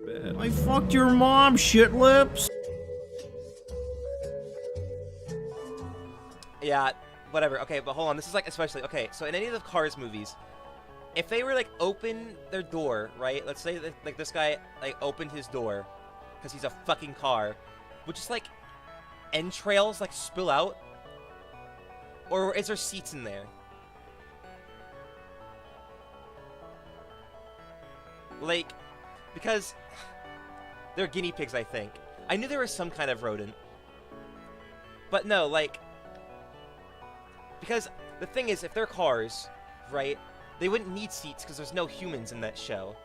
bed. I fucked your mom, shit lips. Yeah, whatever. Okay, but hold on. This is like especially okay. So in any of the Cars movies, if they were like open their door, right? Let's say that like this guy like opened his door because he's a fucking car, would just like entrails like spill out, or is there seats in there? Like, because they're guinea pigs, I think. I knew there was some kind of rodent, but no, like. Because the thing is, if they're cars, right, they wouldn't need seats because there's no humans in that show.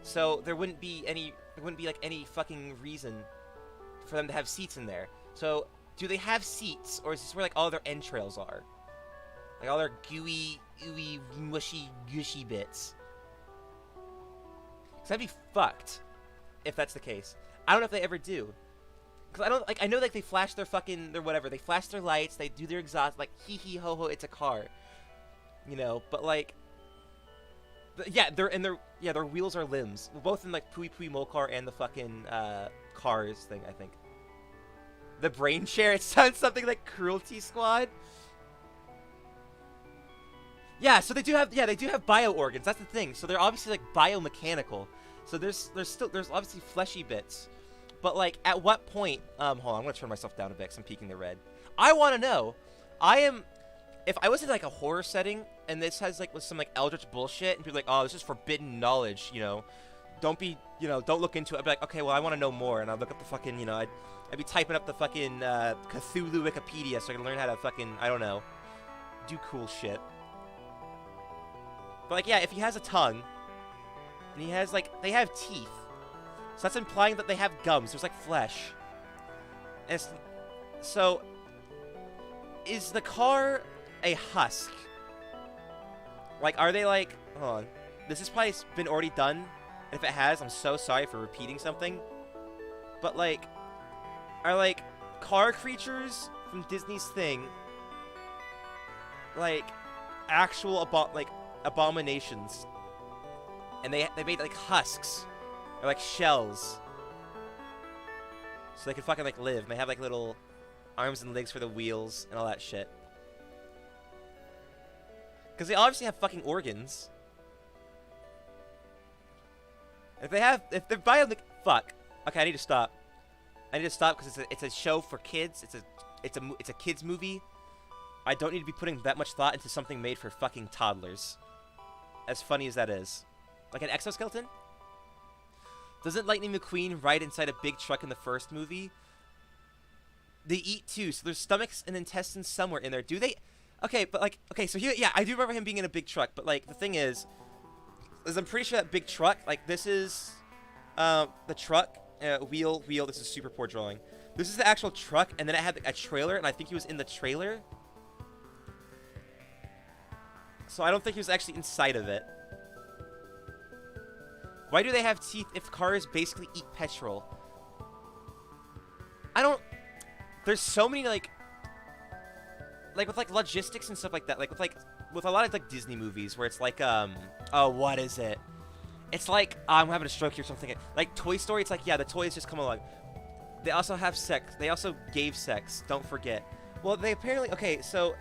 So there wouldn't be like any fucking reason for them to have seats in there. So do they have seats, or is this where like all their entrails are? Like all their gooey, ooey, mushy, gushy bits. Cause that'd be fucked if that's the case. I don't know if they ever do. Cause I know like they flash their whatever, they flash their lights, they do their exhaust, like hee hee ho ho, it's a car, you know. But like, yeah, their wheels are limbs, both in like Pui Pui Molcar and the fucking Cars thing, I think. The brain share, it sounds something like Cruelty Squad. Yeah, so they do have bio organs. That's the thing. So they're obviously like biomechanical. So there's obviously fleshy bits. But, like, at what point... hold on, I'm going to turn myself down a bit because I'm peeking the red. I want to know. If I was in, like, a horror setting, and this has, like, with some, like, eldritch bullshit, and people are like, oh, this is forbidden knowledge, you know. Don't look into it. I'd be like, okay, well, I want to know more. And I'd look up the fucking, you know, I'd be typing up the fucking Cthulhu Wikipedia so I can learn how to fucking, I don't know, do cool shit. But, like, yeah, if he has a tongue, and he has, like, they have teeth. So that's implying that they have gums. There's like flesh. And so, is the car a husk? Like, are they like... Hold on. This has probably been already done. And if it has, I'm so sorry for repeating something. But like, are like car creatures from Disney's thing like actual abominations? And they made like husks. Or like shells. So they can fucking like live. And they have like little arms and legs for the wheels and all that shit. Because they obviously have fucking organs. If they're bio, fuck. Okay, I need to stop. I need to stop because it's a show for kids. It's a kids movie. I don't need to be putting that much thought into something made for fucking toddlers. As funny as that is. Like an exoskeleton? Doesn't Lightning McQueen ride inside a big truck in the first movie? They eat too, so there's stomachs and intestines somewhere in there. Do they? Okay, but like, okay, so here, yeah, I do remember him being in a big truck, but like, the thing is I'm pretty sure that big truck, like, this is, the truck, wheel, this is super poor drawing. This is the actual truck, and then it had a trailer, and I think he was in the trailer. So I don't think he was actually inside of it. Why do they have teeth if cars basically eat petrol? I don't... There's so many, like with, like, logistics and stuff like that. Like, with a lot of, like, Disney movies where it's like, oh, what is it? It's like, I'm having a stroke here or something. Like, Toy Story, it's like, yeah, the toys just come along. They also have sex. They also gave sex. Don't forget. Well, they apparently... Okay, so...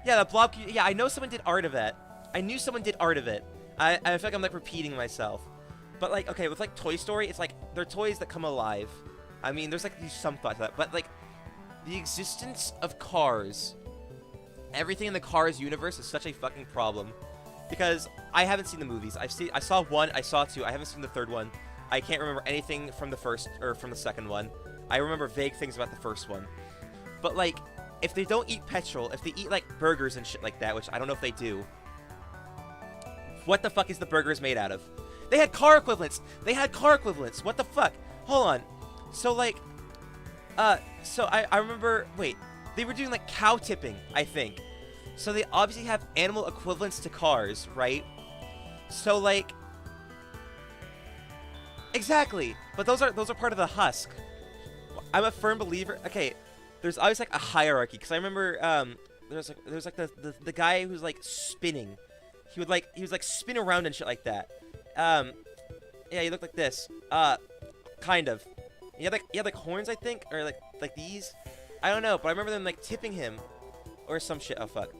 Yeah, the blob... Yeah, I know someone did art of it. I knew someone did art of it. I feel like I'm, like, repeating myself. But, like, okay, with, like, Toy Story, it's, like, they're toys that come alive. I mean, there's, like, some thought to that. But, like, the existence of cars, everything in the Cars universe is such a fucking problem. Because I haven't seen the movies. I saw one, I saw two. I haven't seen the third one. I can't remember anything from the first, or from the second one. I remember vague things about the first one. But, like, if they don't eat petrol, if they eat, like, burgers and shit like that, which I don't know if they do, what the fuck is the burgers made out of? They had car equivalents! They had car equivalents! What the fuck? Hold on. So, like, so I remember, wait, they were doing, like, cow tipping, I think. So they obviously have animal equivalents to cars, right? So, like, exactly. But those are part of the husk. I'm a firm believer. Okay, there's always, like, a hierarchy, because I remember, there's like the guy who's, like, spinning. He was like spin around and shit like that. Yeah, he looked like this. Kind of. He had like horns, I think, or like these. I don't know, but I remember them like tipping him, or some shit. Oh fuck.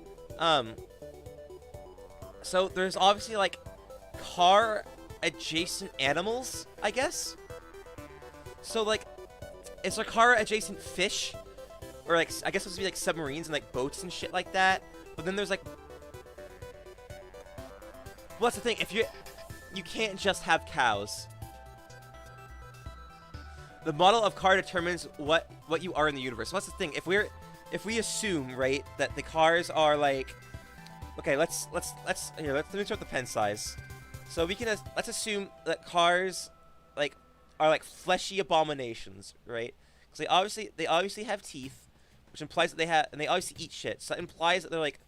So there's obviously like car adjacent animals, I guess. So like, is there car adjacent fish, or like I guess supposed to be like submarines and like boats and shit like that. But then there's like, well, that's the thing. If you can't just have cows. The model of car determines what you are in the universe. So that's the thing. If we assume, right, that the cars are like, okay, let me start the pen size. So we can let's assume that cars like are like fleshy abominations, right? Because they obviously have teeth, which implies that they obviously eat shit. So it implies that they're like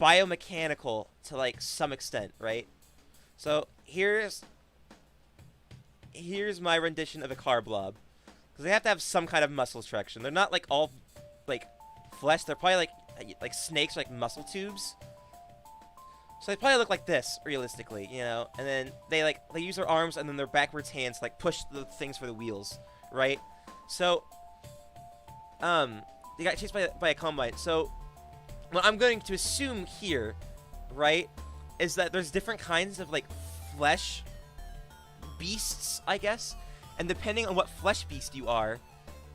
biomechanical to like some extent, right? So here's my rendition of a car blob, because they have to have some kind of muscle traction. They're not like all like flesh. They're probably like snakes, or, like muscle tubes. So they probably look like this realistically, you know. And then they use their arms and then their backwards hands to like push the things for the wheels, right? So they got chased by a combine. So what I'm going to assume here, right, is that there's different kinds of like flesh beasts, I guess, and depending on what flesh beast you are,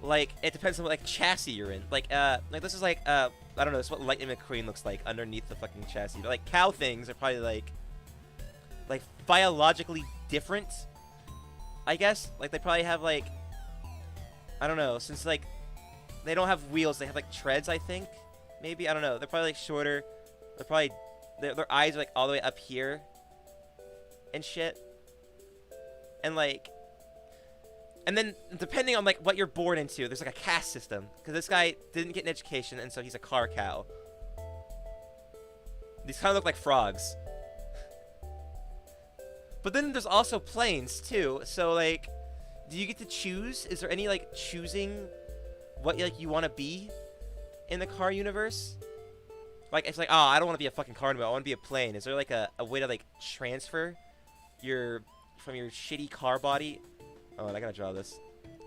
like it depends on what like chassis you're in. Like this is like I don't know, this is what Lightning McQueen looks like underneath the fucking chassis. But like cow things are probably like biologically different, I guess. Like they probably have like, I don't know, since like they don't have wheels, they have like treads, I think. Maybe, I don't know. They're probably like shorter. They're probably their eyes are like all the way up here and shit. And like, and then depending on like what you're born into, there's like a caste system. Because this guy didn't get an education, and so he's a car cow. These kind of look like frogs. But then there's also planes too. So like, do you get to choose? Is there any like choosing what like you want to be in the car universe? Like it's like, oh, I don't want to be a fucking car anymore. I want to be a plane. Is there like a way to like transfer from your shitty car body? Oh, I gotta draw this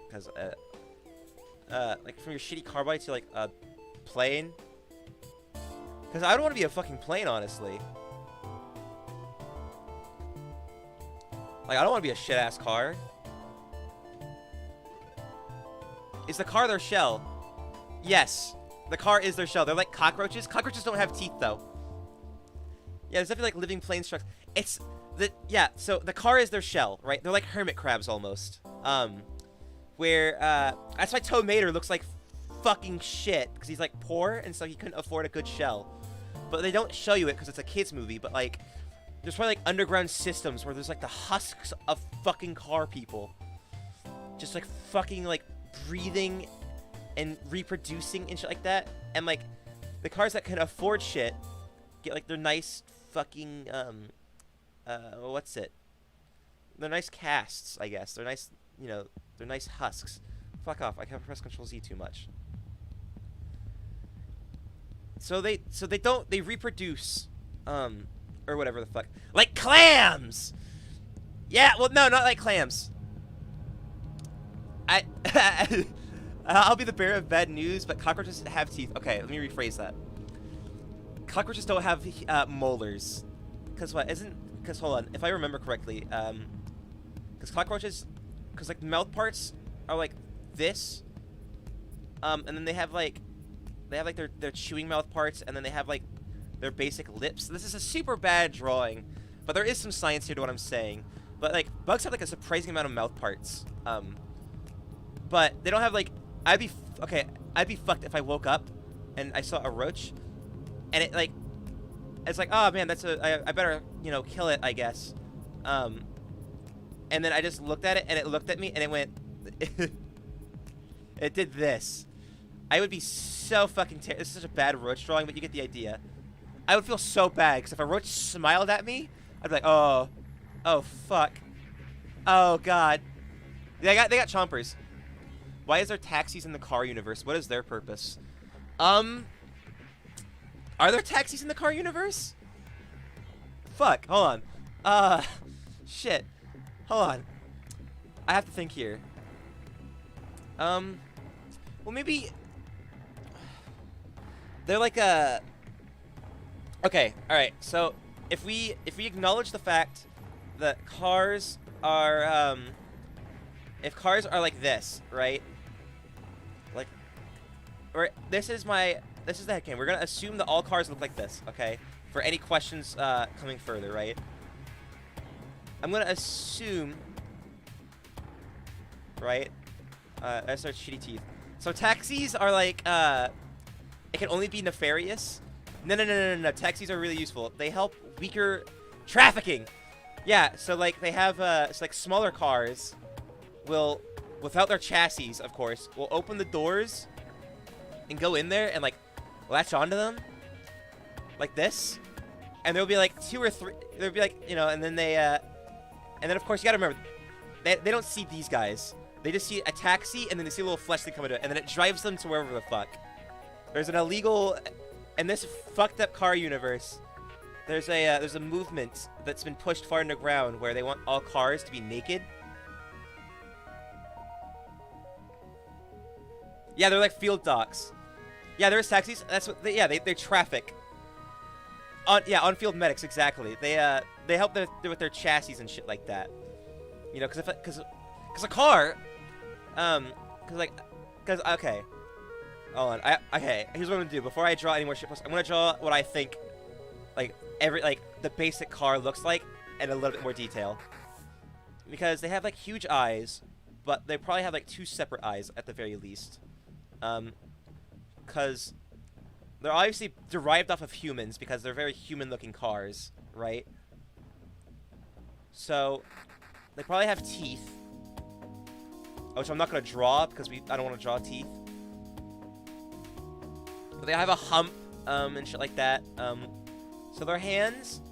because like from your shitty car body to like a plane. Because I don't want to be a fucking plane, honestly. Like I don't want to be a shit ass car. Is the car their shell? Yes, the car is their shell. They're like cockroaches. Cockroaches don't have teeth though. Yeah, there's definitely like living plane structures. So the car is their shell, right? They're like hermit crabs almost. That's why Tow Mater looks like fucking shit, because he's like poor and so he couldn't afford a good shell. But they don't show you it because it's a kids movie. But like, there's probably like underground systems where there's like the husks of fucking car people, just like fucking like breathing and reproducing and shit like that. And like, the cars that can afford shit get like their nice fucking what's it? They're nice casts, I guess. They're nice, you know, they're nice husks. Fuck off, I can't press Control Z too much. So they reproduce, or whatever the fuck. Like clams! Yeah, well, no, not like clams. I'll be the bearer of bad news, but cockroaches have teeth. Okay, let me rephrase that. Cockroaches don't have molars. Because what? Because, hold on. If I remember correctly, because cockroaches, because, like, mouth parts are, like, this. And then they have, like, their chewing mouth parts, and then they have, like, their basic lips. This is a super bad drawing, but there is some science here to what I'm saying. But, like, bugs have, like, a surprising amount of mouth parts. But they don't have, like, I'd be fucked if I woke up and I saw a roach, and it, like, it's like, oh, man, I better, you know, kill it, I guess. And then I just looked at it, and it looked at me, and it went, it did this. I would be so fucking this is such a bad roach drawing, but you get the idea. I would feel so bad, because if a roach smiled at me, I'd be like, oh, fuck. Oh, God. They got chompers. Why is there taxis in the car universe? What is their purpose? Are there taxis in the car universe? Fuck, hold on. Shit. Hold on. I have to think here. Well, maybe they're like a. Okay, all right. So if we acknowledge the fact that cars are if cars are like this, right? Like, or this is the headcanon. We're gonna assume that all cars look like this, okay? For any questions coming further, right? I'm gonna assume, right? That's our shitty teeth. So taxis are like, it can only be nefarious. No. Taxis are really useful. They help weaker trafficking. Yeah, so like they have, it's like smaller cars will, without their chassis, of course, will open the doors and go in there and like latch onto them like this. And there'll be like 2 or 3, there'll be like, you know, and then they, and then of course you gotta remember, they don't see these guys. They just see a taxi, and then they see a little flesh thing coming to it, and then it drives them to wherever the fuck. There's an illegal, in this fucked up car universe, there's a movement that's been pushed far underground where they want all cars to be naked. Yeah, they're like field dogs. Yeah, there's taxis. That's what they traffic. On-field medics, exactly. They help with their chassis and shit like that. You know, because a car, okay. Hold on. Okay, here's what I'm gonna do. Before I draw any more shitposts, I'm gonna draw what I think, like, the basic car looks like in a little bit more detail. Because they have, like, huge eyes, but they probably have, like, 2 separate eyes at the very least. Because they're obviously derived off of humans because they're very human-looking cars, right? So, they probably have teeth. Which I'm not going to draw because I don't want to draw teeth. But they have a hump and shit like that. So their hands,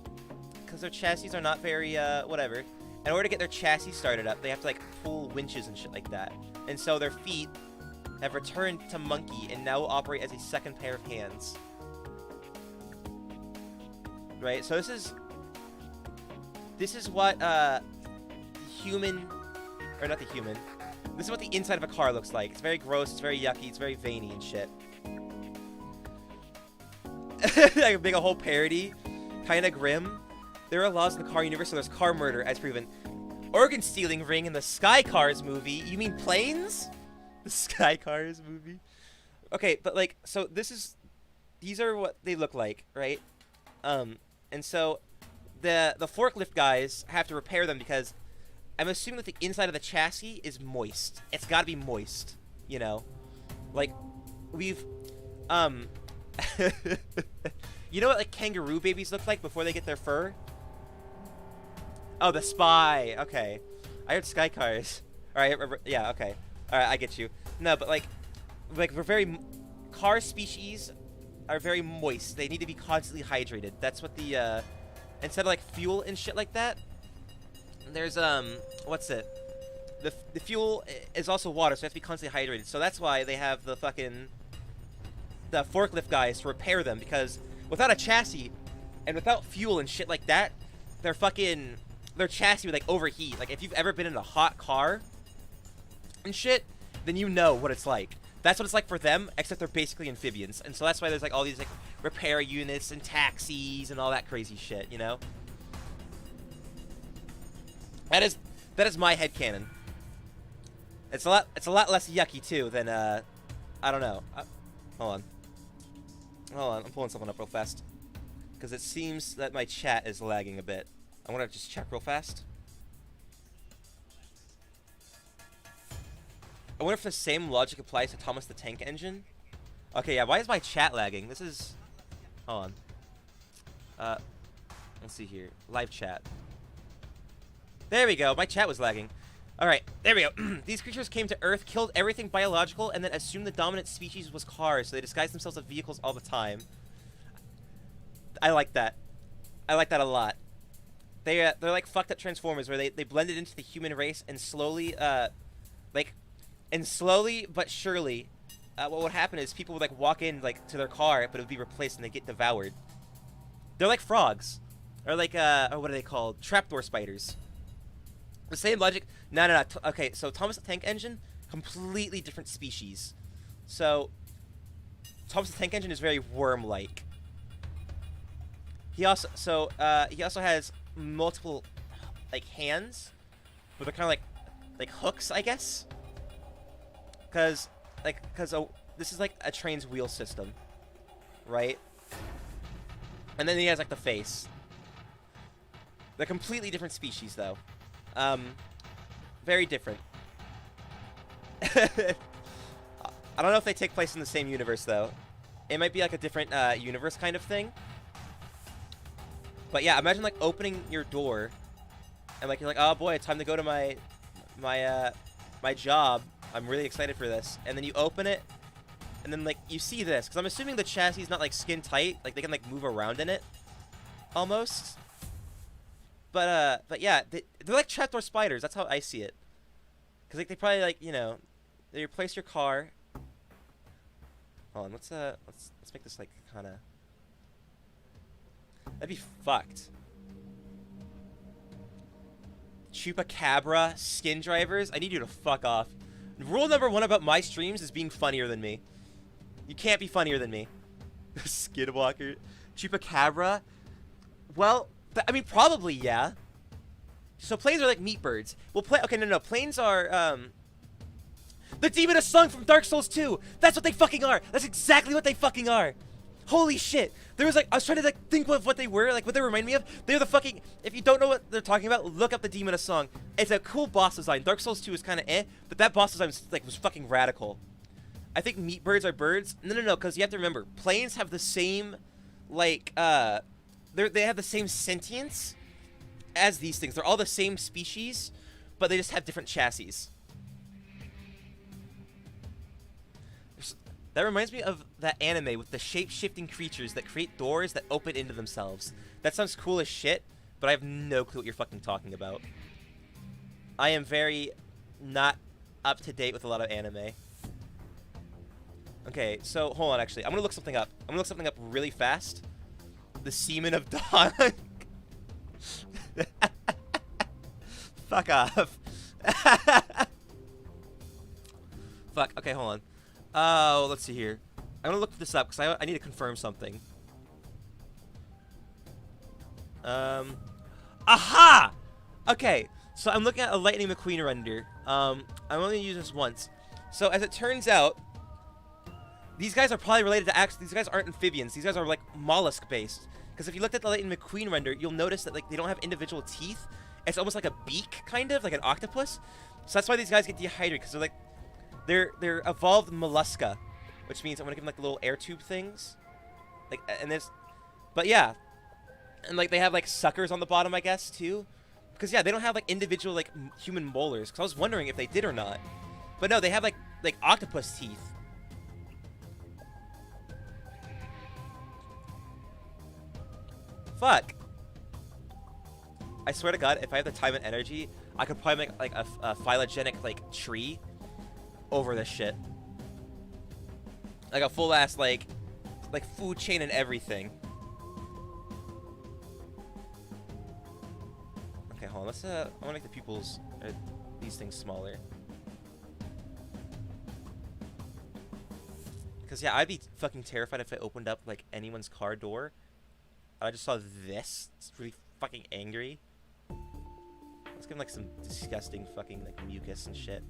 because their chassis are not very, whatever. In order to get their chassis started up, they have to, like, pull winches and shit like that. And so their feet have returned to monkey and now operate as a second pair of hands. Right? So this is what, human, or not the human, this is what the inside of a car looks like. It's very gross, it's very yucky, it's very veiny and shit. Like make a whole parody, kinda grim. There are laws in the car universe, so there's car murder, as proven. Organ stealing ring in the Sky Cars movie. You mean planes? The Sky Cars movie? Okay, but like, so these are what they look like, right? And so the forklift guys have to repair them because I'm assuming that the inside of the chassis is moist. It's gotta be moist, you know? Like, we've, you know what, like, kangaroo babies look like before they get their fur? Oh, the spy. Okay. I heard Sky Cars. Alright, yeah, okay. Alright, I get you. No, but, like, car species are very moist. They need to be constantly hydrated. That's what the, instead of, like, fuel and shit like that, there's, what's it? The fuel is also water, so it has to be constantly hydrated. So that's why they have the forklift guys to repair them, because without a chassis and without fuel and shit like that, their chassis would, like, overheat. Like, if you've ever been in a hot car and shit, then you know what it's like. That's what it's like for them, except they're basically amphibians. And so that's why there's, like, all these, like, repair units and taxis and all that crazy shit, you know? That is my headcanon. It's a lot less yucky too than I don't know. Hold on, I'm pulling something up real fast because it seems that my chat is lagging a bit. I want to just check real fast. I wonder if the same logic applies to Thomas the Tank Engine. Okay, yeah. Why is my chat lagging? This is. Hold on. Let's see here. Live chat. There we go. My chat was lagging. Alright, there we go. These creatures came to Earth, killed everything biological, and then assumed the dominant species was cars, so they disguised themselves as vehicles all the time. I like that. I like that a lot. They're like fucked up Transformers, where they blended into the human race and slowly, slowly but surely, what would happen is people would, like, walk in, like, to their car, but it would be replaced and they'd get devoured. They're like frogs. Or like, or what are they called? Trapdoor spiders. The same logic. No. Okay, so Thomas the Tank Engine, completely different species. So Thomas the Tank Engine is very worm-like. He also has multiple like hands, but they're kind of like hooks, I guess. Cause this is like a train's wheel system, right? And then he has like the face. They're completely different species, though. Very different. I don't know if they take place in the same universe, though. It might be like a different universe kind of thing. But yeah, imagine like opening your door, and like you're like, oh boy, it's time to go to my job. I'm really excited for this. And then you open it, and then like you see this, because I'm assuming the chassis is not like skin tight, like they can like move around in it, almost. But yeah, they're like trapdoor spiders. That's how I see it. Because like they probably like, you know, they replace your car. Hold on, let's make this like kind of. That'd be fucked. Chupacabra skin drivers. I need you to fuck off. Rule number 1 about my streams is being funnier than me. You can't be funnier than me. Skinwalker. Chupacabra. Well, I mean, probably, yeah. So planes are like meat birds. Well, okay, no. Planes are, the Demon of Song from Dark Souls 2. That's what they fucking are. That's exactly what they fucking are. Holy shit. There was like, I was trying to like think of what they were, like what they remind me of. They're the fucking, if you don't know what they're talking about, look up the Demon of Song. It's a cool boss design. Dark Souls 2 is kind of but that boss design was fucking radical. I think meat birds are birds. No, because you have to remember, planes have the same, like, they have the same sentience as these things. They're all the same species, but they just have different chassis. That reminds me of that anime with the shape-shifting creatures that create doors that open into themselves. That sounds cool as shit, but I have no clue what you're fucking talking about. I am very not up to date with a lot of anime. Okay, so hold on, actually. I'm gonna look something up. I'm gonna look something up really fast. The semen of dawn. Fuck off. Fuck. Okay, hold on. Oh, let's see here. I'm gonna look this up because I need to confirm something. Aha! Okay, so I'm looking at a Lightning McQueen render. I'm only gonna use this once. So as it turns out, these guys are probably related to these guys aren't amphibians. These guys are like mollusk based. Because if you looked at the Lightning McQueen render, you'll notice that like they don't have individual teeth. It's almost like a beak, kind of like an octopus. So that's why these guys get dehydrated, because they're evolved mollusca, which means I'm gonna give them like the little air tube things, like, and this, but yeah, and like they have like suckers on the bottom, I guess, too, because yeah, they don't have like individual like human molars. Because I was wondering if they did or not, but no, they have like octopus teeth. Fuck. I swear to God, if I have the time and energy, I could probably make like a phylogenetic like tree over this shit. Like a full ass like food chain and everything. Okay, hold on. Let's I want to make the pupils these things smaller. Because yeah, I'd be fucking terrified if I opened up like anyone's car door. I just saw this. It's really fucking angry. Let's give him like some disgusting fucking like mucus and shit.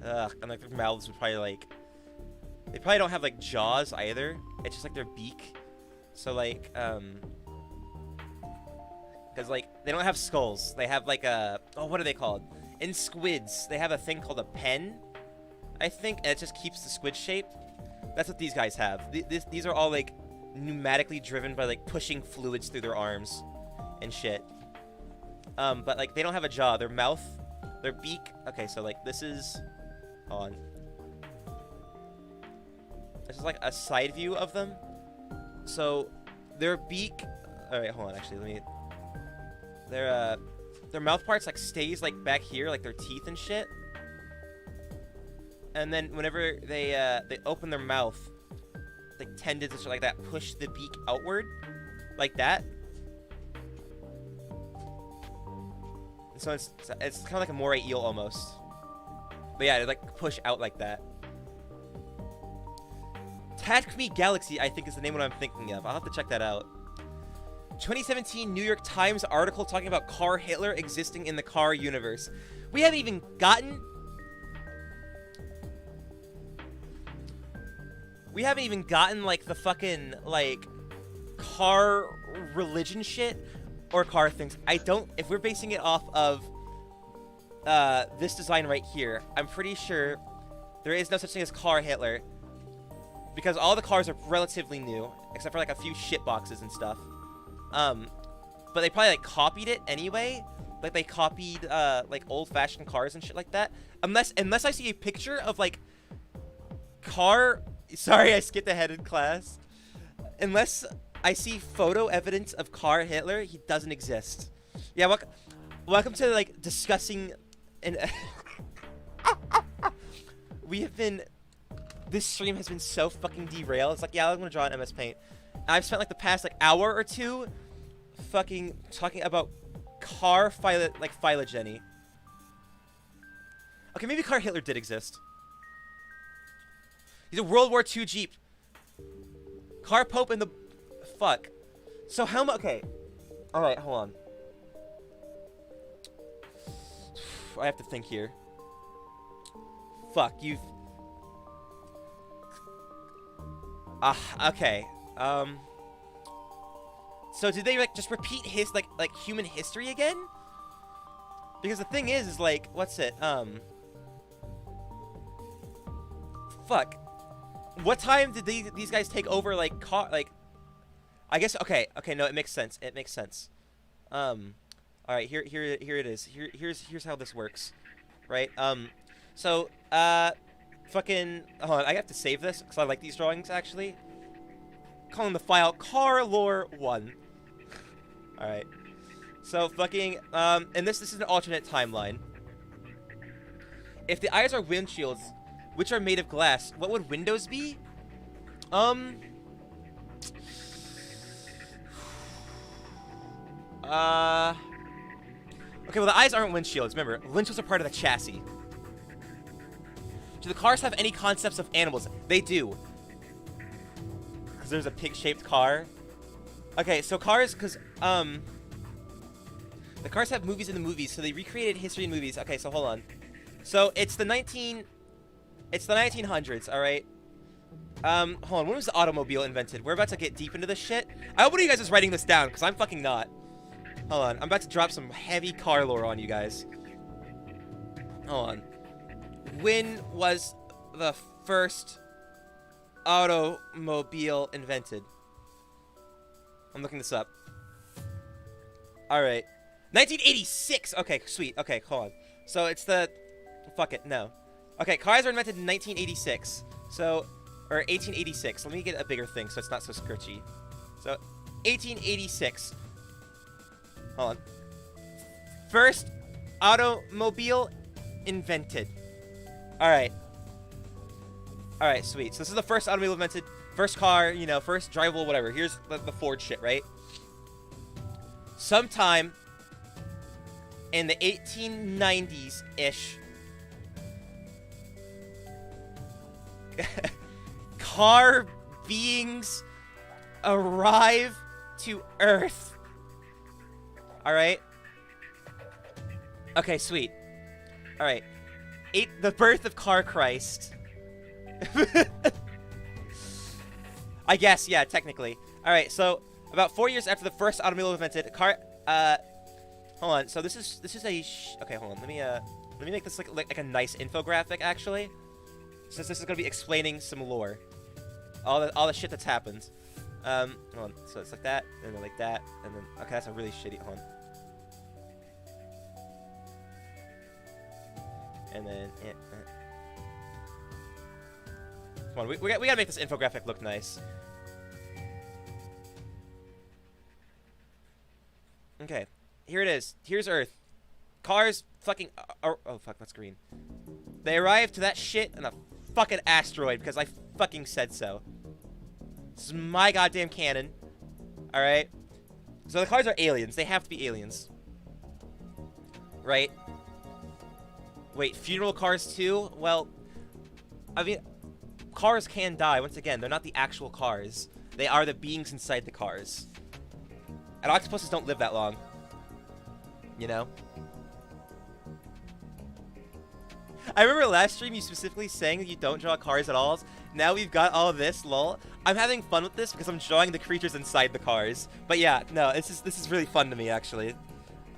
Ugh, and like their mouths would probably like, they probably don't have like jaws either. It's just like their beak. So like, because like they don't have skulls. They have like what are they called? In squids, they have a thing called a pen, I think, and it just keeps the squid shape. That's what these guys have. These are all like pneumatically driven by like pushing fluids through their arms and shit. But like they don't have a jaw. Their mouth, their beak. Okay, so like this is, hold on. This is like a side view of them. So their beak. All right, hold on. Actually, let me. Their mouth parts like stays like back here, like their teeth and shit. And then whenever they open their mouth, like tendons and shit like that push the beak outward, like that. So it's kind of like a moray eel almost. But yeah, they like push out like that. Task Me Galaxy, I think, is the name of what I'm thinking of. I'll have to check that out. 2017 New York Times article talking about Car Hitler existing in the car universe. We haven't even gotten like the fucking like car religion shit or car things. I don't, if we're basing it off of this design right here, I'm pretty sure there is no such thing as Car Hitler, because all the cars are relatively new except for like a few shit boxes and stuff. But they probably like copied it anyway. Like they copied like old-fashioned cars and shit like that. Unless I see a picture of like car. Sorry, I skipped ahead in class. Unless I see photo evidence of Car Hitler, he doesn't exist. Yeah, welcome to like discussing and this stream has been so fucking derailed. It's like, yeah, I'm gonna draw an MS Paint. I've spent like the past like hour or two fucking talking about car phylogeny. Okay, maybe Car Hitler did exist. He's a World War II Jeep. Car Pope in the... Fuck. So how much... Okay. Alright, hold on. I have to think here. Fuck, you've... okay. So did they like just repeat his like human history again? Because the thing is like, what's it? Fuck. What time did these guys take over like I guess okay, no, it makes sense. It makes sense. All right, here it is. Here's how this works. Right? So fucking hold on, I have to save this cuz I like these drawings actually. Calling the file car lore 1. All right. So fucking and this is an alternate timeline. If the eyes are windshields, which are made of glass, what would windows be? Okay, well the eyes aren't windshields. Remember, windshields are part of the chassis. Do the cars have any concepts of animals? They do. Because there's a pig-shaped car. Okay, so cars, because the cars have movies in the movies, so they recreated history in movies. Okay, so hold on. So it's the 1900s, all right. Hold on. When was the automobile invented? We're about to get deep into this shit. I hope one of you guys is writing this down, because I'm fucking not. Hold on. I'm about to drop some heavy car lore on you guys. Hold on. When was the first automobile invented? I'm looking this up. All right. 1986. Okay, sweet. Okay, hold on. So it's the... Fuck it. No. Okay, cars were invented in 1986. So... Or 1886. Let me get a bigger thing so it's not so scritchy. So, 1886. Hold on. First automobile invented. Alright. Alright, sweet. So this is the first automobile invented. First car, you know, first drivable, whatever. Here's the Ford shit, right? Sometime in the 1890s-ish, car beings arrive to Earth. Alright? Okay, sweet. Alright. The birth of Car Christ. I guess, yeah, technically. Alright, so about 4 years after the first automobile invented, hold on. So this is a okay, hold on. Let me make this like a nice infographic actually. Since this is gonna be explaining some lore. All the shit that's happened. Hold on. So it's like that, and then like that, and then okay, that's a really shitty hold on. And then come on, we gotta make this infographic look nice. Okay, here it is. Here's Earth. Cars fucking... oh, fuck, that's green. They arrived to that shit in a fucking asteroid because I fucking said so. This is my goddamn canon. Alright? So the cars are aliens. They have to be aliens. right? Wait, funeral cars too? Well, I mean, cars can die. Once again, they're not the actual cars. They are the beings inside the cars. And octopuses don't live that long. You know? I remember last stream you specifically saying that you don't draw cars at all. Now we've got all this, lol. I'm having fun with this because I'm drawing the creatures inside the cars. But yeah, no, this is really fun to me, actually.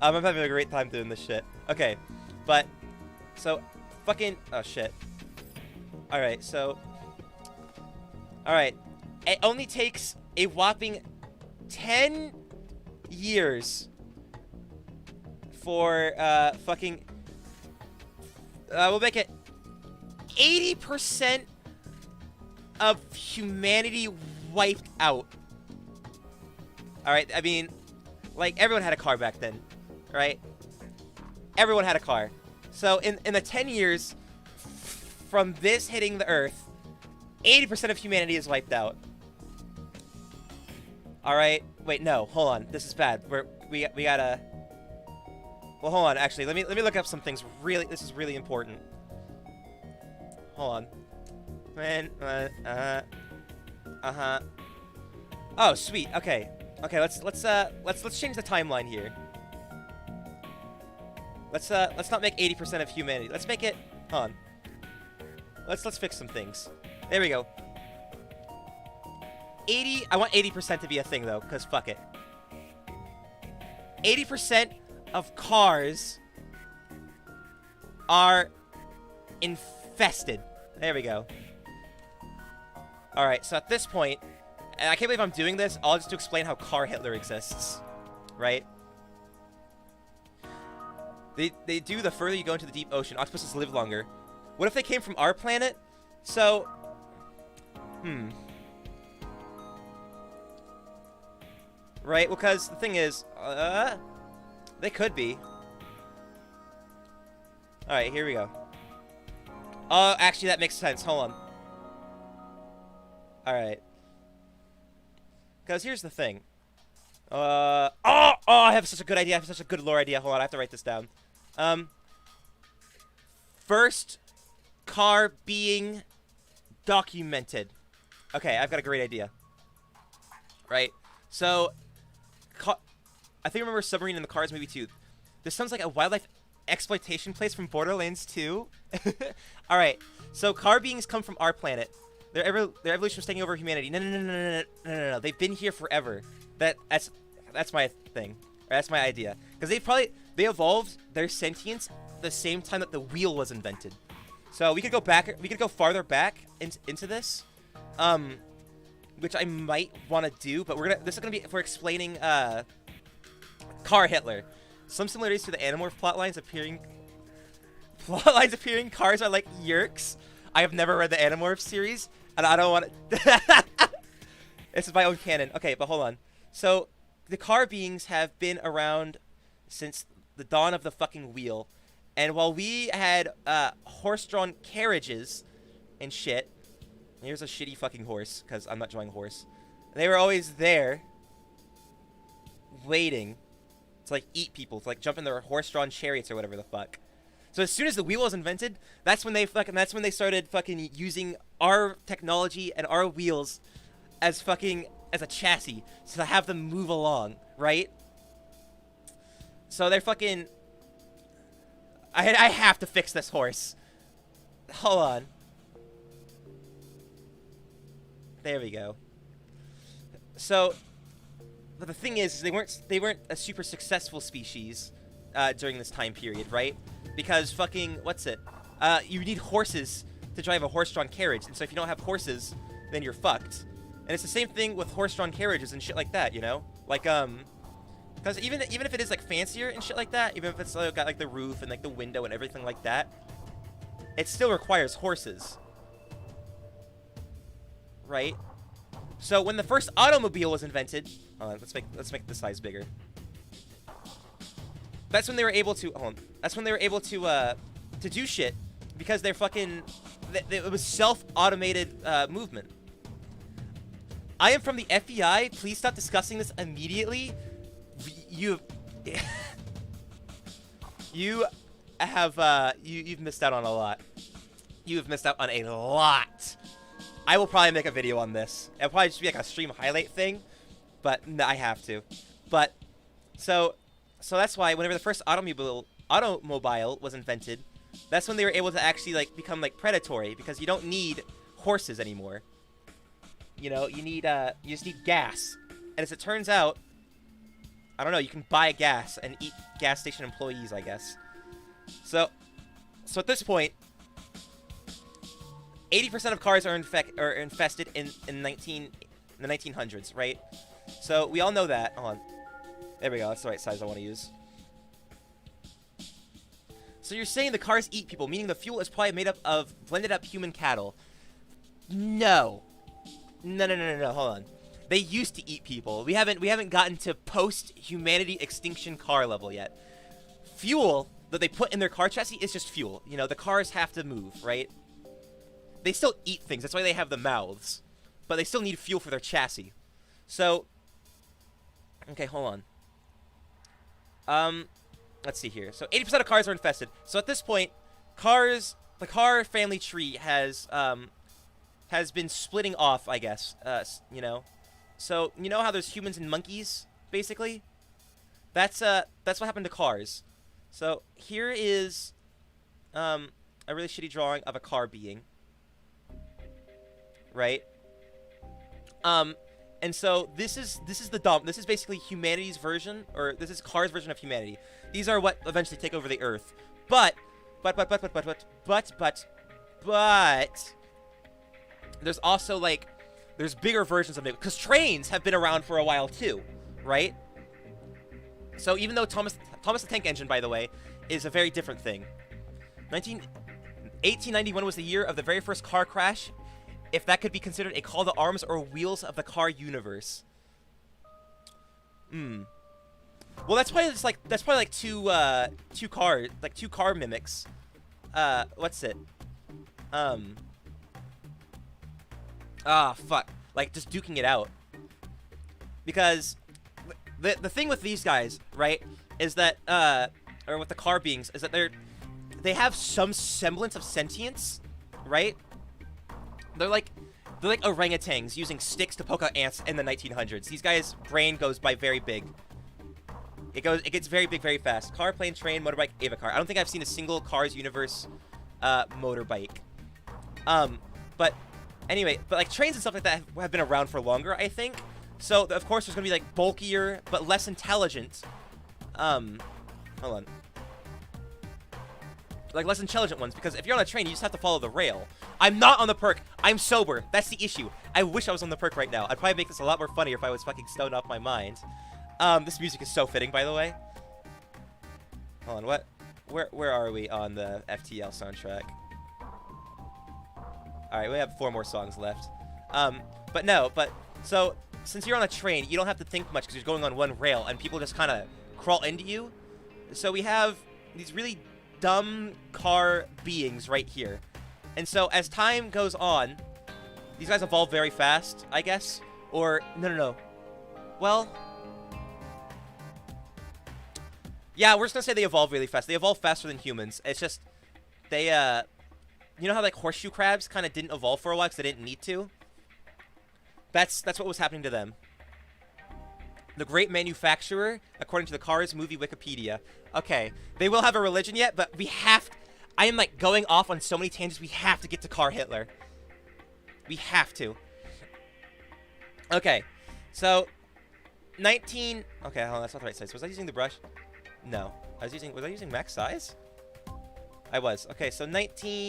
I'm having a great time doing this shit. Okay, but, so, fucking, oh shit. Alright, so, alright. It only takes a whopping 10 years for, fucking, we'll make it 80% of humanity wiped out. Alright, I mean, like, everyone had a car back then, right? Everyone had a car. So, in the 10 years from this hitting the Earth, 80% of humanity is wiped out. Alright, wait, no, hold on, this is bad. We gotta... Well, hold on, actually, let me look up some things really, this is really important. Hold on. Oh, sweet, okay. Okay, let's change the timeline here. Let's not make 80% of humanity. Let's make it, hold on. Let's fix some things. There we go. I want 80% to be a thing, though, because fuck it. 80% of cars are infested. There we go. Alright, so at this point, and I can't believe I'm doing this, all just to explain how Car Hitler exists. Right? They do the further you go into the deep ocean, octopuses live longer. What if they came from our planet? So... Right, because the thing is, they could be. Alright, here we go. Oh, actually, that makes sense. Hold on. Alright. Because here's the thing. I have such a good idea. I have such a good lore idea. Hold on, I have to write this down. First car being documented. Okay, I've got a great idea. Right? So, I think I remember Submarine in the Cars movie 2. This sounds like a wildlife exploitation place from Borderlands 2. Alright, so car beings come from our planet. Their evolution was taking over humanity. No. They've been here forever. That's my thing. Or that's my idea. Because they evolved their sentience the same time that the wheel was invented. So we could go farther back into this. Which I might want to do, but this is gonna be for explaining Car Hitler. Some similarities to the Animorph plotlines appearing. Cars are like yerks. I have never read the Animorph series, and I don't want to. This is my own canon. Okay, but hold on. So the car beings have been around since the dawn of the fucking wheel, and while we had horse-drawn carriages and shit. Here's a shitty fucking horse, because I'm not drawing a horse. They were always there, waiting to, like, eat people, to, like, jump in their horse-drawn chariots or whatever the fuck. So as soon as the wheel was invented, that's when they started fucking using our technology and our wheels as a chassis to have them move along, right? So they're fucking... I have to fix this horse. Hold on. There we go. So, but the thing is, they weren't a super successful species during this time period, right? Because fucking you need horses to drive a horse-drawn carriage, and so if you don't have horses, then you're fucked. And it's the same thing with horse-drawn carriages and shit like that, you know? Like because even if it is like fancier and shit like that, even if it's got like the roof and like the window and everything like that, it still requires horses. Right? So when the first automobile was invented, hold on, let's make the size bigger. That's when they were able to That's when they were able to do shit because they're fucking it was self-automated movement. I am from the FBI. Please stop discussing this immediately. You have you've missed out on a lot. You've missed out on a lot. I will probably make a video on this. It'll probably just be like a stream highlight thing, but no, I have to. But so that's why whenever the first automobile was invented, that's when they were able to actually like become like predatory, because you don't need horses anymore. You know, you just need gas. And as it turns out, I don't know, you can buy gas and eat gas station employees, I guess. So at this point, 80% of cars are infested in the 1900s, right? So we all know that. Hold on. There we go. That's the right size I want to use. So you're saying the cars eat people, meaning the fuel is probably made up of blended up human cattle. No. No. Hold on. They used to eat people. We haven't gotten to post-humanity extinction car level yet. Fuel that they put in their car chassis is just fuel. You know, the cars have to move, right? They still eat things. That's why they have the mouths. But they still need fuel for their chassis. So, okay, hold on. Let's see here. So 80% of cars are infested. So at this point, the car family tree has been splitting off, I guess. You know. So you know how there's humans and monkeys, basically. That's what happened to cars. So here is a really shitty drawing of a car being. Right. And so this is the dump. This is basically humanity's version, or this is Cars' version of humanity. These are what eventually take over the Earth. But there's also like there's bigger versions of it, because trains have been around for a while too, right? So even though Thomas the Tank Engine, by the way, is a very different thing. 1891 was the year of the very first car crash, if that could be considered a call to arms or wheels of the car universe. Well, that's probably like two car mimics. What's it? Fuck. Like just duking it out. Because the thing with these guys, right, is that or with the car beings, is that they have some semblance of sentience, right? They're like orangutans using sticks to poke out ants in the 1900s. These guys' brain goes by very big. It gets very big very fast. Car, plane, train, motorbike, Avacar. I don't think I've seen a single Cars universe motorbike. But anyway, but like trains and stuff like that have been around for longer, I think. So of course there's gonna be like bulkier but less intelligent. Hold on. Like less intelligent ones, because if you're on a train, you just have to follow the rail. I'm not on the perk. I'm sober. That's the issue. I wish I was on the perk right now. I'd probably make this a lot more funnier if I was fucking stoned off my mind. This music is so fitting, by the way. Hold on, what? Where are we on the FTL soundtrack? Alright, we have 4 more songs left. But so, since you're on a train, you don't have to think much because you're going on one rail, and people just kind of crawl into you. So we have these really dumb car beings right here. And so as time goes on, these guys evolve very fast, I guess. Or, no. Well, yeah, we're just gonna say they evolve really fast. They evolve faster than humans. It's just, they, you know how like horseshoe crabs kind of didn't evolve for a while because they didn't need to? That's what was happening to them. The great manufacturer, according to the Cars movie Wikipedia. Okay, they will have a religion yet, but we have to, I am like going off on so many tangents. We have to get to Car Hitler. We have to. Okay, so okay, hold on, that's not the right size. Was I using the brush? No, was I using max size? I was. Okay, so 10s.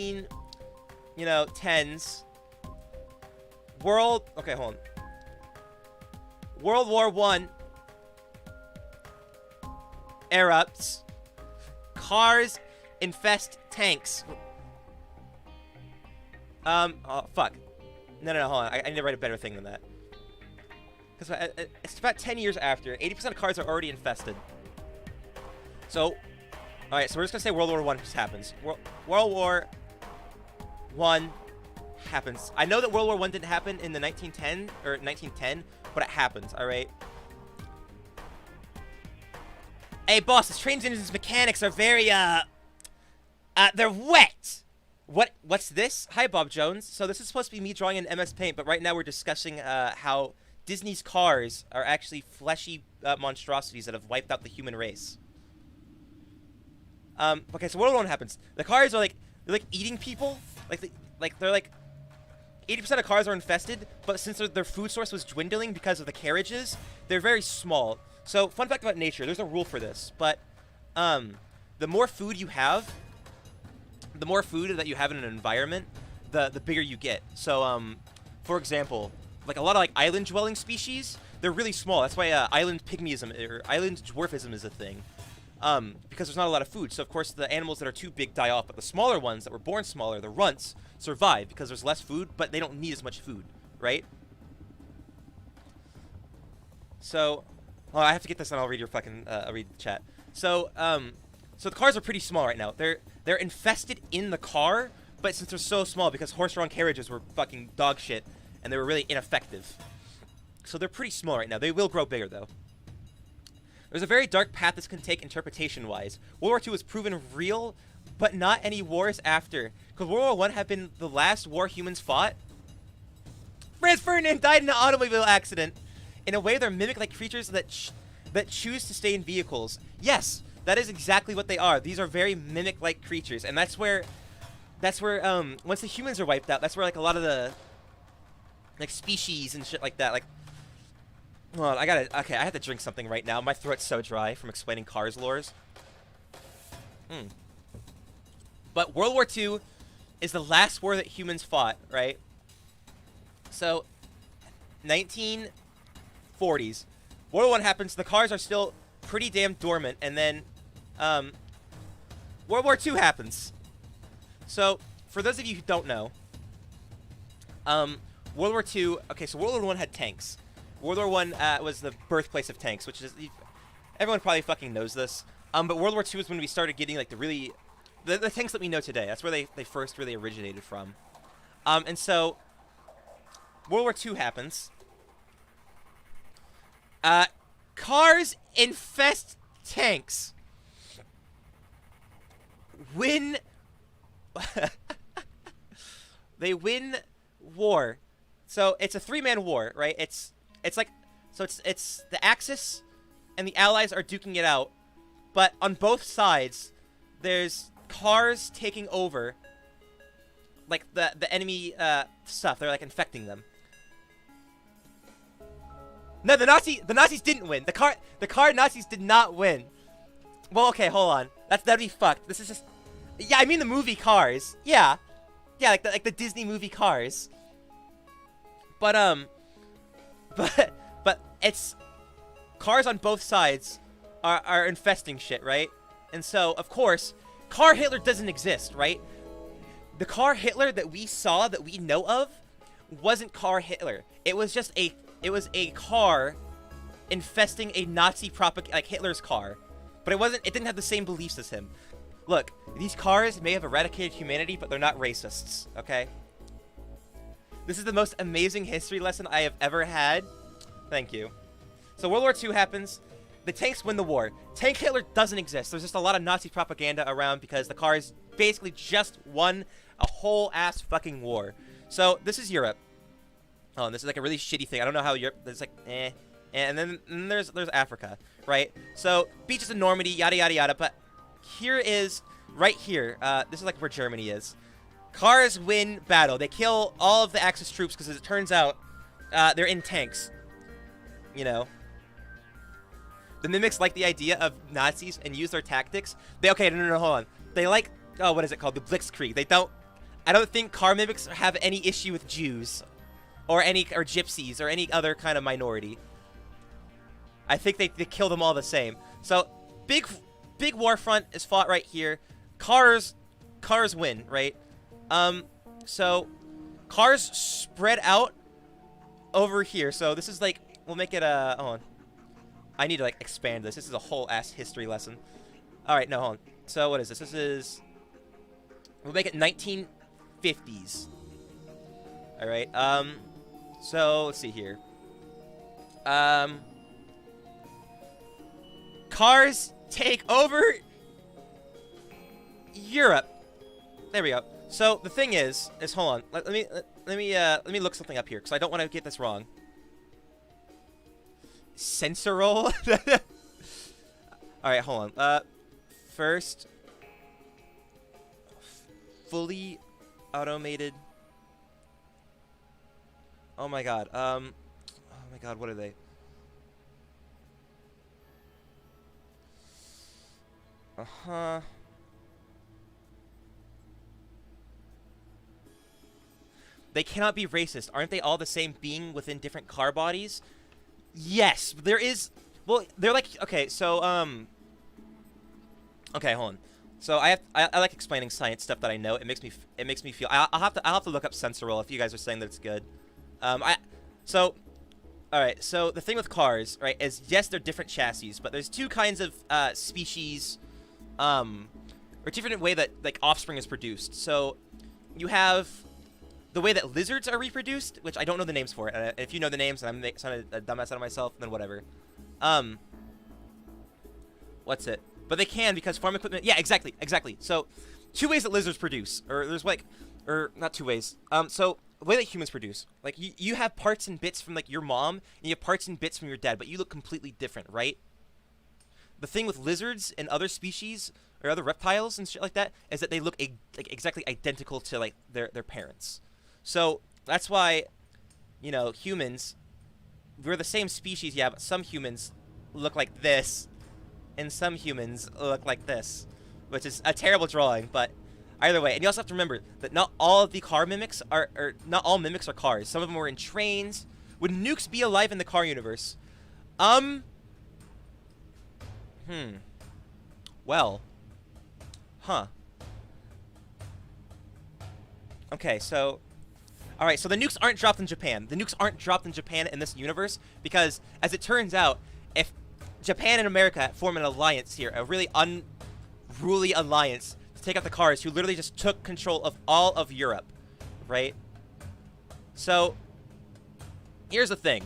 Okay, hold on. World War I erupts. Cars infest tanks. Oh, fuck. No, hold on. I need to write a better thing than that. Because it's about 10 years after. 80% of cars are already infested. So, alright, so we're just going to say World War I just happens. World War I happens. I know that World War I didn't happen in the 1910, but it happens, alright? Hey, boss, this train's engine's mechanics are very, they're wet! What's this? Hi, Bob Jones. So this is supposed to be me drawing in MS Paint, but right now we're discussing, how Disney's cars are actually fleshy, monstrosities that have wiped out the human race. Okay, so World War I happens. The cars are, they're, eating people. They're, 80% of cars are infested, but since their food source was dwindling because of the carriages, they're very small. So, fun fact about nature, there's a rule for this, but, the more food you have, the more food that you have in an environment, the bigger you get. So, for example, a lot of, island-dwelling species, they're really small. That's why, island pygmism, or island dwarfism is a thing. Because there's not a lot of food. So, of course, the animals that are too big die off, but the smaller ones that were born smaller, the runts, survive because there's less food, but they don't need as much food, right? So, well, I have to get this and I'll read your fucking, I'll read the chat. So, so the cars are pretty small right now. They're infested in the car, but since they're so small, because horse-drawn carriages were fucking dog shit, and they were really ineffective. So they're pretty small right now. They will grow bigger, though. There's a very dark path this can take interpretation-wise. World War II was proven real, but not any wars after. Because World War I had been the last war humans fought. Franz Ferdinand died in an automobile accident. In a way, they're mimic-like creatures that choose to stay in vehicles. Yes, that is exactly what they are. These are very mimic-like creatures, and that's where once the humans are wiped out, that's where a lot of the species and shit like that, well, I have to drink something right now. My throat's so dry from explaining Cars lores. But World War II is the last war that humans fought, right? So, 1940s. World War I happens, the cars are still pretty damn dormant, and then, World War II happens. So, for those of you who don't know, World War II, okay, so World War I had tanks. World War I was the birthplace of tanks, which is, everyone probably fucking knows this. But World War II is when we started getting, the tanks that we know today. That's where they first really originated from. And so, World War II happens. Cars infest tanks. They win war. So, it's a three-man war, right? It's the Axis and the Allies are duking it out, but on both sides, there's cars taking over, the enemy stuff. They're infecting them. No, the Nazis didn't win. The car Nazis did not win. Well, okay, hold on. That'd be fucked. This is just, yeah, I mean the movie Cars. Yeah, like the Disney movie Cars. But it's cars on both sides are infesting shit, right? And so, of course, Car Hitler doesn't exist, right? The Car Hitler that we saw, that we know of, wasn't Car Hitler. It was just a car infesting a Nazi Hitler's car. But it didn't have the same beliefs as him. Look, these cars may have eradicated humanity, but they're not racists, okay? This is the most amazing history lesson I have ever had. Thank you. So World War II happens. The tanks win the war. Tank Hitler doesn't exist. There's just a lot of Nazi propaganda around because the cars basically just won a whole ass fucking war. So this is Europe. Oh, and this is a really shitty thing. I don't know how Europe. There's and then there's Africa, right? So beaches in Normandy, yada yada yada. But here is right here. This is where Germany is. Cars win battle. They kill all of the Axis troops because, as it turns out, they're in tanks. You know. The mimics like the idea of Nazis and use their tactics. No, hold on. They what is it called? The Blitzkrieg. I don't think car mimics have any issue with Jews. Or gypsies, or any other kind of minority. I think they kill them all the same. So, big war front is fought right here. Cars win, right? So, cars spread out over here. So, this is we'll make it hold on. I need to expand this. This is a whole ass history lesson. Alright, no, hold on. So, what is this? We'll make it 1950s. Alright, so, let's see here. Cars take over Europe. There we go. So the thing is hold on. Let me look something up here because I don't want to get this wrong. Sensorol. All right, hold on. First, fully automated. Oh my god. Oh my god. What are they? Uh-huh. They cannot be racist. Aren't they all the same being within different car bodies? Yes, there is. Well, they're like, okay, so okay, hold on. So I like explaining science stuff that I know. It makes me feel. I'll have to look up Sensorol if you guys are saying that it's good. So all right. So the thing with cars, right, is yes, they're different chassis, but there's two kinds of species, or different way that like offspring is produced. So you have the way that lizards are reproduced, which I don't know the names for it. And if you know the names, and I'm sounding a dumbass out of myself, then whatever. What's it? But they can because farm equipment. Yeah, exactly. So, two ways that lizards produce, or there's like, or not two ways. So the way that humans produce, like you have parts and bits from like your mom, and you have parts and bits from your dad, but you look completely different, right? The thing with lizards and other species or other reptiles and shit like that is that they look like exactly identical to like their parents. So that's why, you know, humans, we're the same species, yeah, but some humans look like this, and some humans look like this, which is a terrible drawing, but either way. And you also have to remember that not all of the car mimics are, or not all mimics are cars. Some of them were in trains. Would nukes be alive in the car universe? Well. Huh. Okay, so... Alright, so the nukes aren't dropped in Japan. The nukes aren't dropped in Japan in this universe because, as it turns out, if Japan and America form an alliance here, a really unruly alliance to take out the cars who literally just took control of all of Europe, right? So, here's the thing.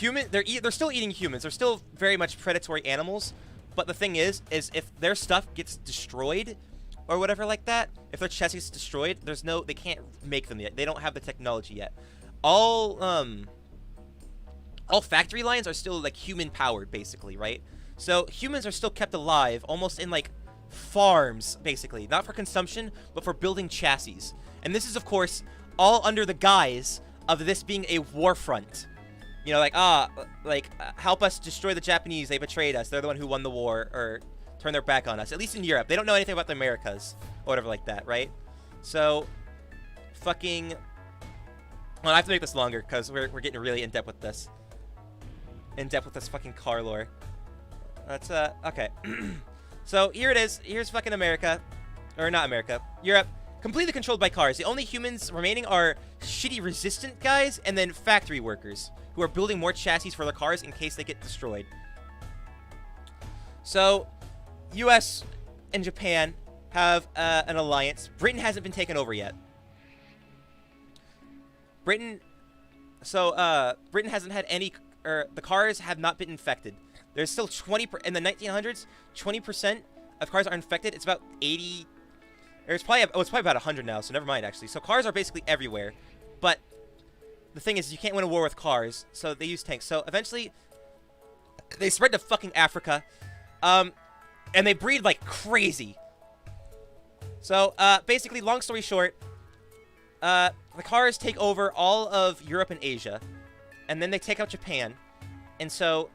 They're still eating humans. They're still very much predatory animals, but the thing is if their stuff gets destroyed or whatever like that, if their chassis is destroyed, they can't make them yet. They don't have the technology yet. All factory lines are still like human powered, basically, right? So humans are still kept alive almost in like farms, basically, not for consumption, but for building chassis. And this is, of course, all under the guise of this being a war front. You know, like, help us destroy the Japanese. They betrayed us. They're the one who won the war, or turn their back on us. At least in Europe. They don't know anything about the Americas, or whatever like that, right? So, fucking... Well, I have to make this longer, because we're getting really in-depth with this. In-depth with this fucking car lore. That's, okay. So, here it is. Here's fucking America. Or not America. Europe. Completely controlled by cars. The only humans remaining are shitty resistant guys, and then factory workers, who are building more chassis for their cars in case they get destroyed. So, US and Japan have an alliance. Britain hasn't been taken over yet. Britain hasn't had any, or the cars have not been infected. There's still in the 1900s, 20% of cars are infected. It's about 80, or it's probably about 100 now, so never mind, actually. So cars are basically everywhere, but the thing is, you can't win a war with cars, so they use tanks. So eventually, they spread to fucking Africa, and they breed like crazy. So, basically, long story short, the cars take over all of Europe and Asia, and then they take out Japan. And so,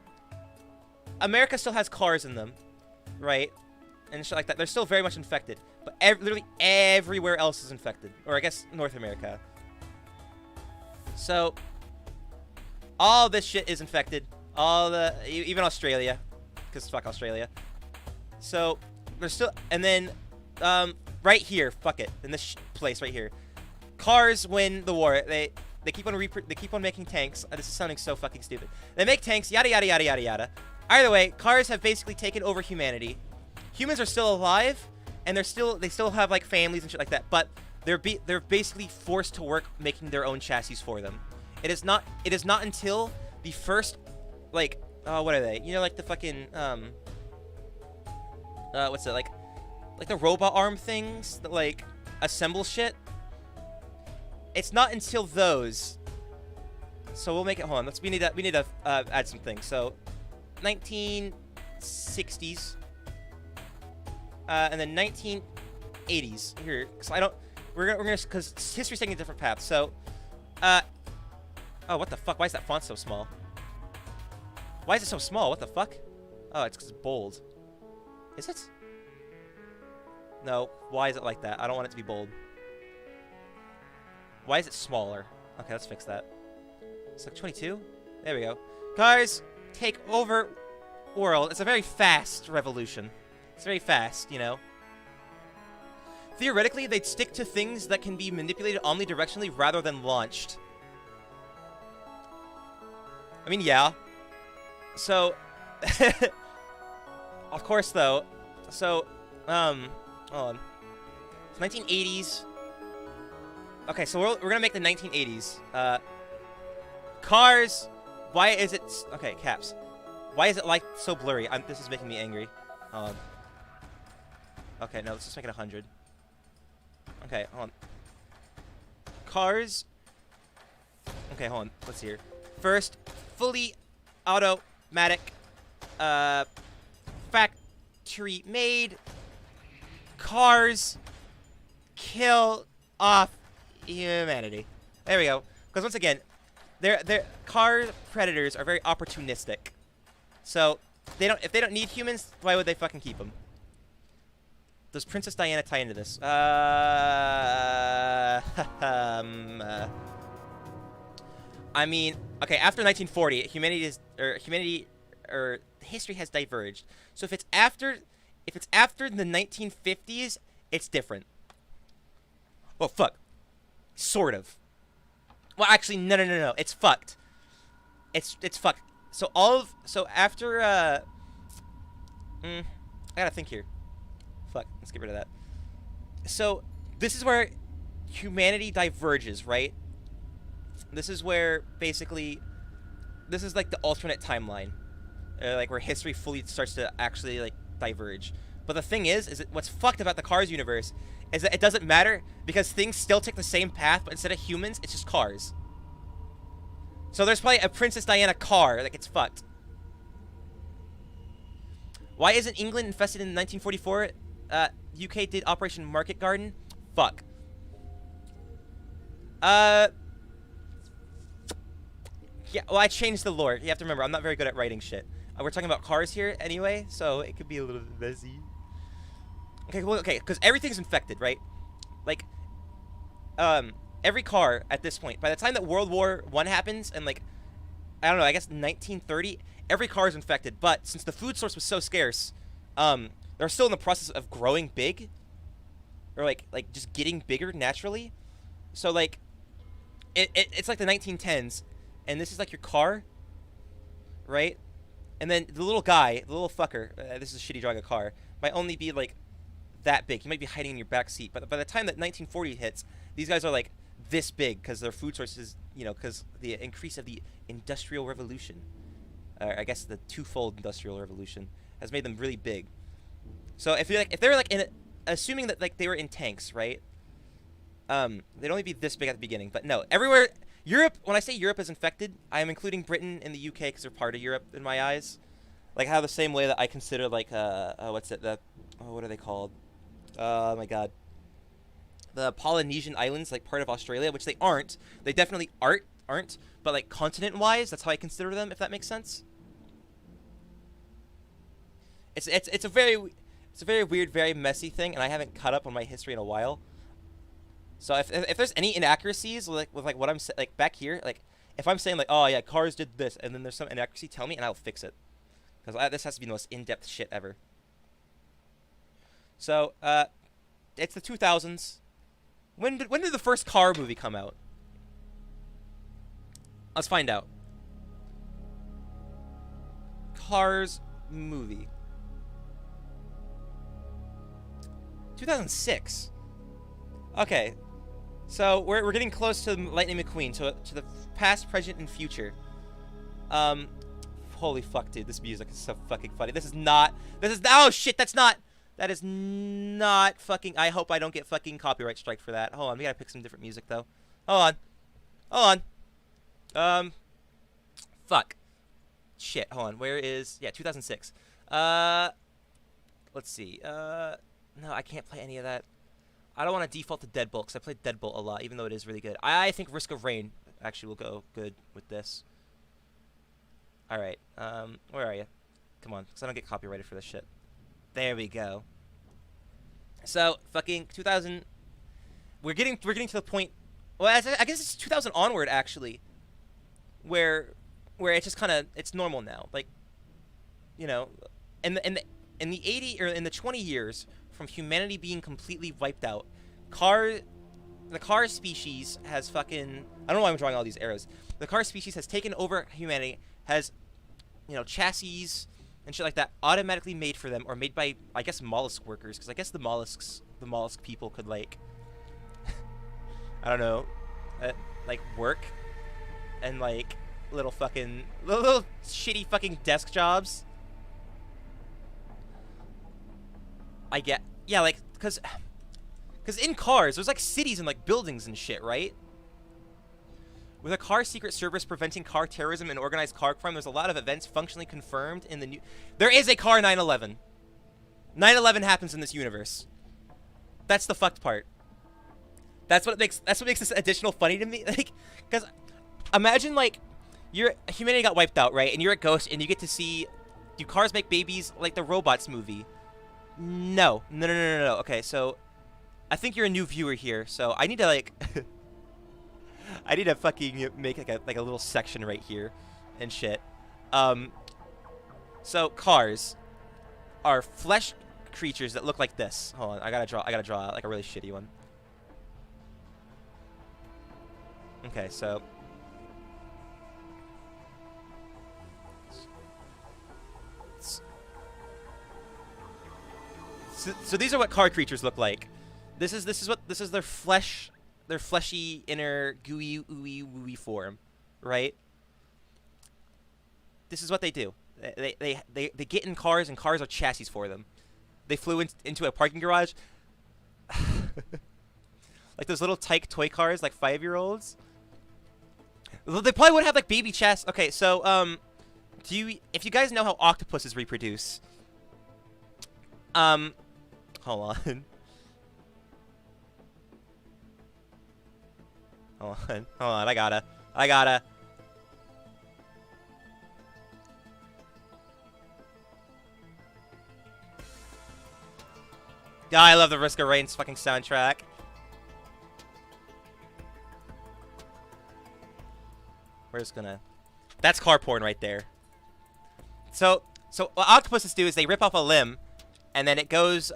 America still has cars in them, right? And shit like that. They're still very much infected. But literally everywhere else is infected. Or I guess North America. So, all this shit is infected. Even Australia. Because fuck Australia. So, there's still, and then, right here, fuck it, in this place right here. Cars win the war. They keep on making tanks. This is sounding so fucking stupid. They make tanks, yada yada yada yada yada. Either way, cars have basically taken over humanity. Humans are still alive, and they still have like families and shit like that. But they're basically forced to work making their own chassis for them. It is not until the first, like, what are they? You know, like the fucking what's it, like the robot arm things that, like, assemble shit. It's not until those. So we'll make it, hold on, we need to add some things. So, 1960s. And then 1980s. Here, because we're gonna, because history's taking a different path. So, oh, what the fuck? Why is that font so small? Why is it so small? What the fuck? Oh, it's because it's bold. Is it? No. Why is it like that? I don't want it to be bold. Why is it smaller? Okay, let's fix that. It's like 22. There we go. Cars take over world. It's a very fast revolution. It's very fast, you know. Theoretically, they'd stick to things that can be manipulated omnidirectionally rather than launched. I mean, yeah. So, of course, though. So, hold on. It's 1980s. Okay, so we're gonna make the 1980s. Cars. Why is it? Okay, caps. Why is it like so blurry? This is making me angry. Okay, no, let's just make it 100. Okay, hold on. Cars. Okay, hold on. Let's see here. First, fully automatic, factory made cars kill off humanity. There we go. Because once again, their car predators are very opportunistic. So if they don't need humans, why would they fucking keep them? Does Princess Diana tie into this? I mean, okay, after 1940, history has diverged. So if it's after the 1950s, it's different. Well, fuck. Sort of. Well, actually, no. It's fucked. It's fucked. So after I gotta think here. Fuck. Let's get rid of that. So this is where humanity diverges, right? This is where basically, this is like the alternate timeline, like where history fully starts to actually like diverge. But the thing is what's fucked about the Cars universe is that it doesn't matter because things still take the same path, but instead of humans, it's just cars. So there's probably a Princess Diana car that gets fucked. Why isn't England infested in 1944? UK did Operation Market Garden. Fuck. Yeah, well, I changed the lore. You have to remember, I'm not very good at writing shit. We're talking about cars here anyway, so it could be a little bit messy. Okay, well, okay, because everything's infected, right? Like, every car at this point, by the time that World War I happens, and like, I don't know, I guess 1930, every car is infected. But since the food source was so scarce, they're still in the process of growing big, or like just getting bigger naturally. So like, it's like the 1910s. And this is like your car, right? And then the little guy, the little fucker, this is a shitty drawing a car, might only be like that big. He might be hiding in your back seat. But by the time that 1940 hits, these guys are like this big because their food sources, you know, because the increase of the Industrial Revolution, I guess the twofold Industrial Revolution, has made them really big. So if they were like assuming that like they were in tanks, right? They'd only be this big at the beginning. But no, everywhere. Europe, when I say Europe is infected, I am including Britain and the UK because they're part of Europe in my eyes. Like how the same way that I consider like what are they called? Oh my god. The Polynesian Islands like part of Australia, which they aren't. They definitely aren't, but like continent-wise, that's how I consider them, if that makes sense. It's a very weird, very messy thing, and I haven't caught up on my history in a while. So if there's any inaccuracies with what I'm like back here, like if I'm saying like, oh yeah, cars did this, and then there's some inaccuracy, tell me and I'll fix it, because this has to be the most in-depth shit ever. So it's the 2000s. When did the first car movie come out? Let's find out. Cars movie. 2006. Okay. So we're getting close to Lightning McQueen, to the past, present, and future. Holy fuck, dude, this music is so fucking funny. Oh shit, that's not That is not fucking... I hope I don't get fucking copyright strike for that. Hold on, we gotta pick some different music, though. Hold on. Fuck. Shit, hold on. Where is... Yeah, 2006. Let's see. No, I can't play any of that. I don't want to default to Deadbolt, because I played Deadbolt a lot, even though it is really good. I think Risk of Rain actually will go good with this. Alright, where are you? Come on, because I don't get copyrighted for this shit. There we go. So, fucking 2000... We're getting to the point... Well, I guess it's 2000 onward, actually. Where it's just kind of... It's normal now. Like, you know... In the 80... Or in the 20 years... From humanity being completely wiped out, the car species has fucking... I don't know why I'm drawing all these arrows. The car species has taken over humanity, has, you know, chassis and shit like that automatically made for them, or made by, I guess, mollusk workers, because I guess the mollusk people could, like, I don't know, like, work and, like, little shitty fucking desk jobs. I get... Yeah, like, because in cars, there's, like, cities and, like, buildings and shit, right? With a car secret service preventing car terrorism and organized car crime, there's a lot of events functionally confirmed in the new... There is a car 9/11. 9/11 happens in this universe. That's the fucked part. That's what makes this additional funny to me. Like, because imagine, like, humanity got wiped out, right? And you're a ghost, and you get to see... Do cars make babies like the Robots movie? No. Okay, so I think you're a new viewer here, so I need to, like, I need to fucking make like a little section right here and shit. So cars are flesh creatures that look like this. Hold on, I gotta draw like a really shitty one. Okay, so So these are what car creatures look like. This is their flesh, their fleshy inner gooey ooey wooey form, right? This is what they do. They get in cars, and cars are chassis for them. They flew into a parking garage, like those little tyke toy cars, like 5-year-olds. They probably would have like baby chassis. Okay, so if you guys know how octopuses reproduce, hold on. Hold on, I gotta. Yeah, I love the Risk of Rain's fucking soundtrack. We're just gonna... That's car porn right there. So what octopuses do is they rip off a limb, and then it goes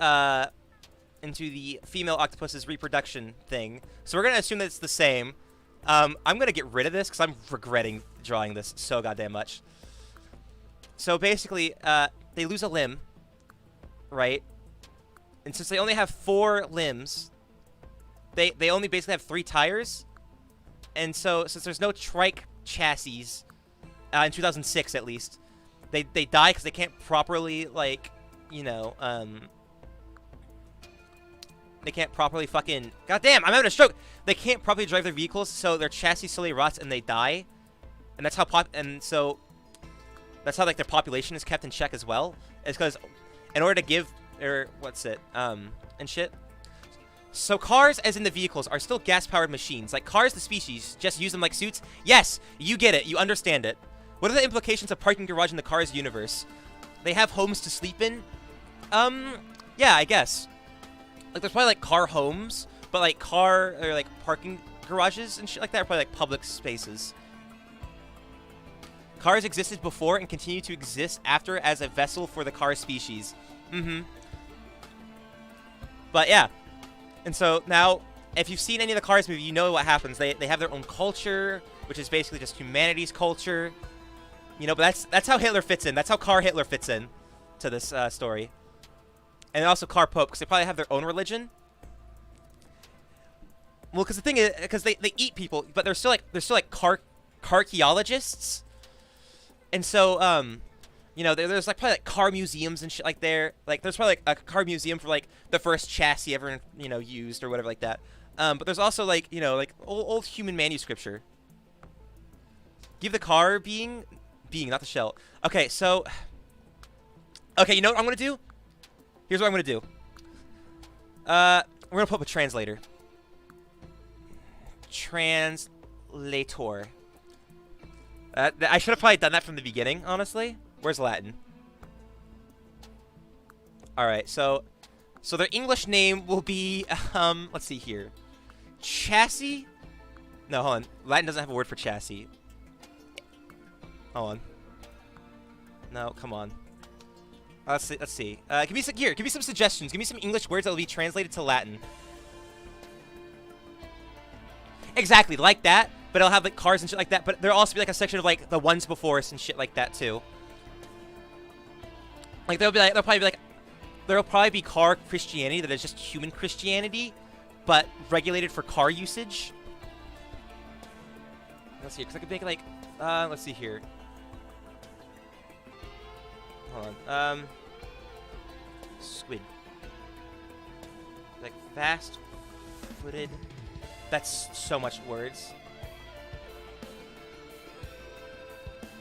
into the female octopus's reproduction thing. So we're going to assume that it's the same. I'm going to get rid of this because I'm regretting drawing this so goddamn much. So basically, they lose a limb, right? And since they only have 4 limbs, they only basically have 3 tires. And so since there's no trike chassis, in 2006 at least, they die because they can't properly, like, you know, they can't properly fucking... Goddamn, I'm having a stroke! They can't properly drive their vehicles, so their chassis slowly rots and they die. And that's how that's how, like, their population is kept in check as well. It's because in order to give... Or, what's it? And shit. So cars, as in the vehicles, are still gas-powered machines. Like, cars, the species, just use them like suits. Yes! You get it. You understand it. What are the implications of parking garage in the Cars universe? They have homes to sleep in? Yeah, I guess. Like, there's probably, like, car homes, but, like, like, parking garages and shit like that are probably, like, public spaces. Cars existed before and continue to exist after as a vessel for the car species. But, yeah. And so, now, if you've seen any of the Cars movie, you know what happens. They have their own culture, which is basically just humanity's culture. You know, but that's how Hitler fits in. That's how Car Hitler fits in to this story. And also Car Pope, because they probably have their own religion. Well, because the thing is, because they eat people, but they're still like carcheologists. And so, You know, there's like probably like car museums and shit like there. Like there's probably like a car museum for like the first chassis ever, you know, used or whatever like that. But there's also like, you know, like old human manuscripture. Give the car being, not the shell. Okay, so. Okay, you know what I'm gonna do? Here's what I'm gonna do. We're gonna put up a translator. Translator. I should have probably done that from the beginning, honestly. Where's Latin? Alright, so their English name will be, let's see here. Chassis? No, hold on. Latin doesn't have a word for chassis. Hold on. No, come on. Let's see. Give me some suggestions. Give me some English words that will be translated to Latin. Exactly, like that. But it'll have like cars and shit like that. But there'll also be like a section of like the ones before us and shit like that too. Like there'll probably be car Christianity that is just human Christianity, but regulated for car usage. Let's see, because I could make like, let's see here. Hold on. Squid. Like fast-footed. That's so much words.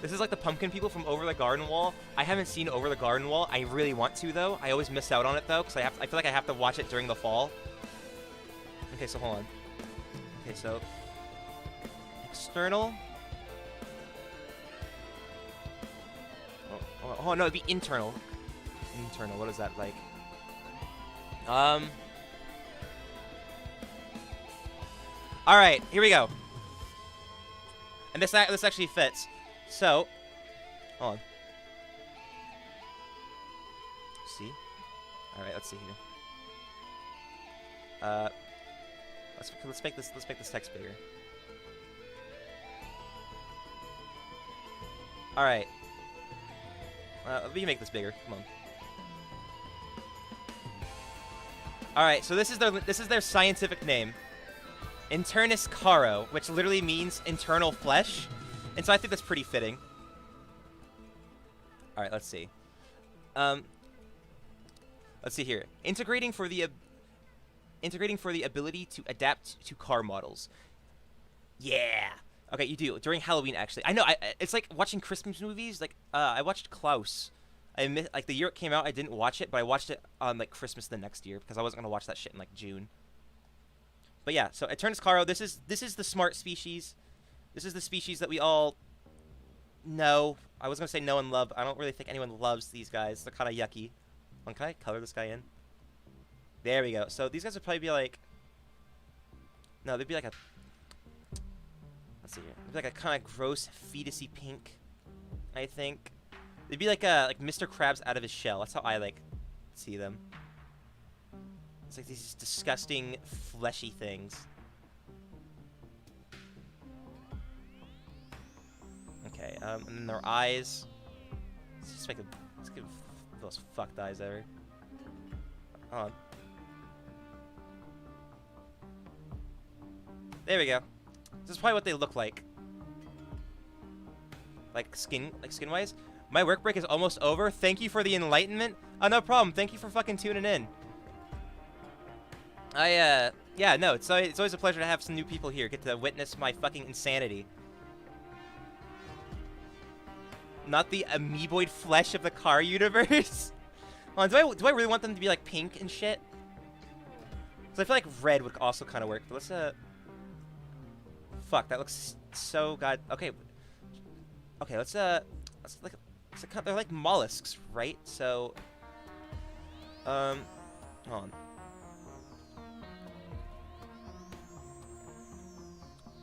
This is like the pumpkin people from Over the Garden Wall. I haven't seen Over the Garden Wall. I really want to though. I always miss out on it though, because I feel like I have to watch it during the fall. Okay, so hold on. Okay, so external. Oh no, it'd be internal. Internal. What is that like? All right, here we go. And this actually fits. So, hold on. See? All right, let's see here. Let's make this text bigger. All right. Let me make this bigger. Come on. All right, so this is their scientific name, Internus caro, which literally means internal flesh. And so I think that's pretty fitting. All right, let's see. Let's see here. Integrating for the ability to adapt to car models. Yeah. Okay, you do during Halloween. Actually, I know. It's like watching Christmas movies. Like I watched Klaus. Like the year it came out, I didn't watch it, but I watched it on like Christmas the next year because I wasn't gonna watch that shit in like June. But yeah, so Eternus Caro. This is the smart species. This is the species that we all know. I was going to say know and love. I don't really think anyone loves these guys. They're kind of yucky. Can I color this guy in? There we go. So these guys would probably be like... No, they'd be like a... Let's see here. They'd be like a kind of gross, fetusy pink, I think. They'd be like Mr. Krabs out of his shell. That's how I, like, see them. It's like these disgusting, fleshy things. Okay, and then their eyes. Let's give those fucked eyes ever. Hold on. There we go. This is probably what they look like. Like skin-wise. My work break is almost over. Thank you for the enlightenment. Oh, no problem. Thank you for fucking tuning in. Yeah, no, it's always a pleasure to have some new people here. Get to witness my fucking insanity. Not the amoeboid flesh of the car universe. Hold on, do I really want them to be like pink and shit? Because I feel like red would also kind of work. But let's fuck, that looks so god. Okay, let's like they're like mollusks, right? So, hold on.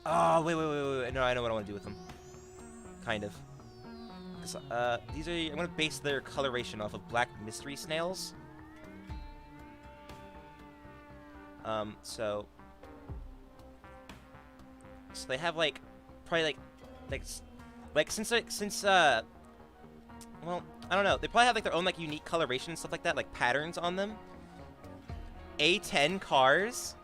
Oh, wait. No, I know what I want to do with them. Kind of. These are... I'm going to base their coloration off of black mystery snails. So they have, like... Probably, since well, I don't know. They probably have, like, their own, like, unique coloration and stuff like that. Like, patterns on them. A10 cars...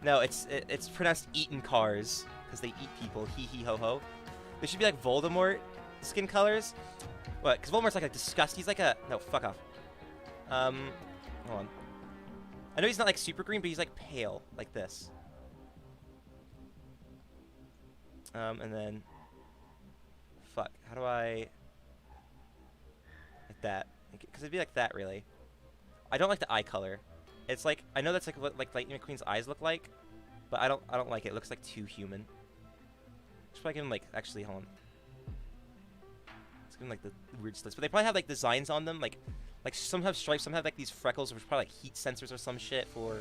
No, it's pronounced eaten cars because they eat people. Hee hee ho ho. They should be like Voldemort. skin colors. What? Because Voldemort's like a disgust. He's like a no. Fuck off. Hold on. I know he's not like super green, but he's like pale, like this. And then, fuck. How do I? Like that. Because it'd be like that, really. I don't like the eye color. It's like I know that's like what like Lightning McQueen's eyes look like, but I don't like it. It looks like too human. Should probably give him like actually hold on. Let's give him like the weird slits, but they probably have like designs on them, like some have stripes, some have like these freckles, which are probably like heat sensors or some shit for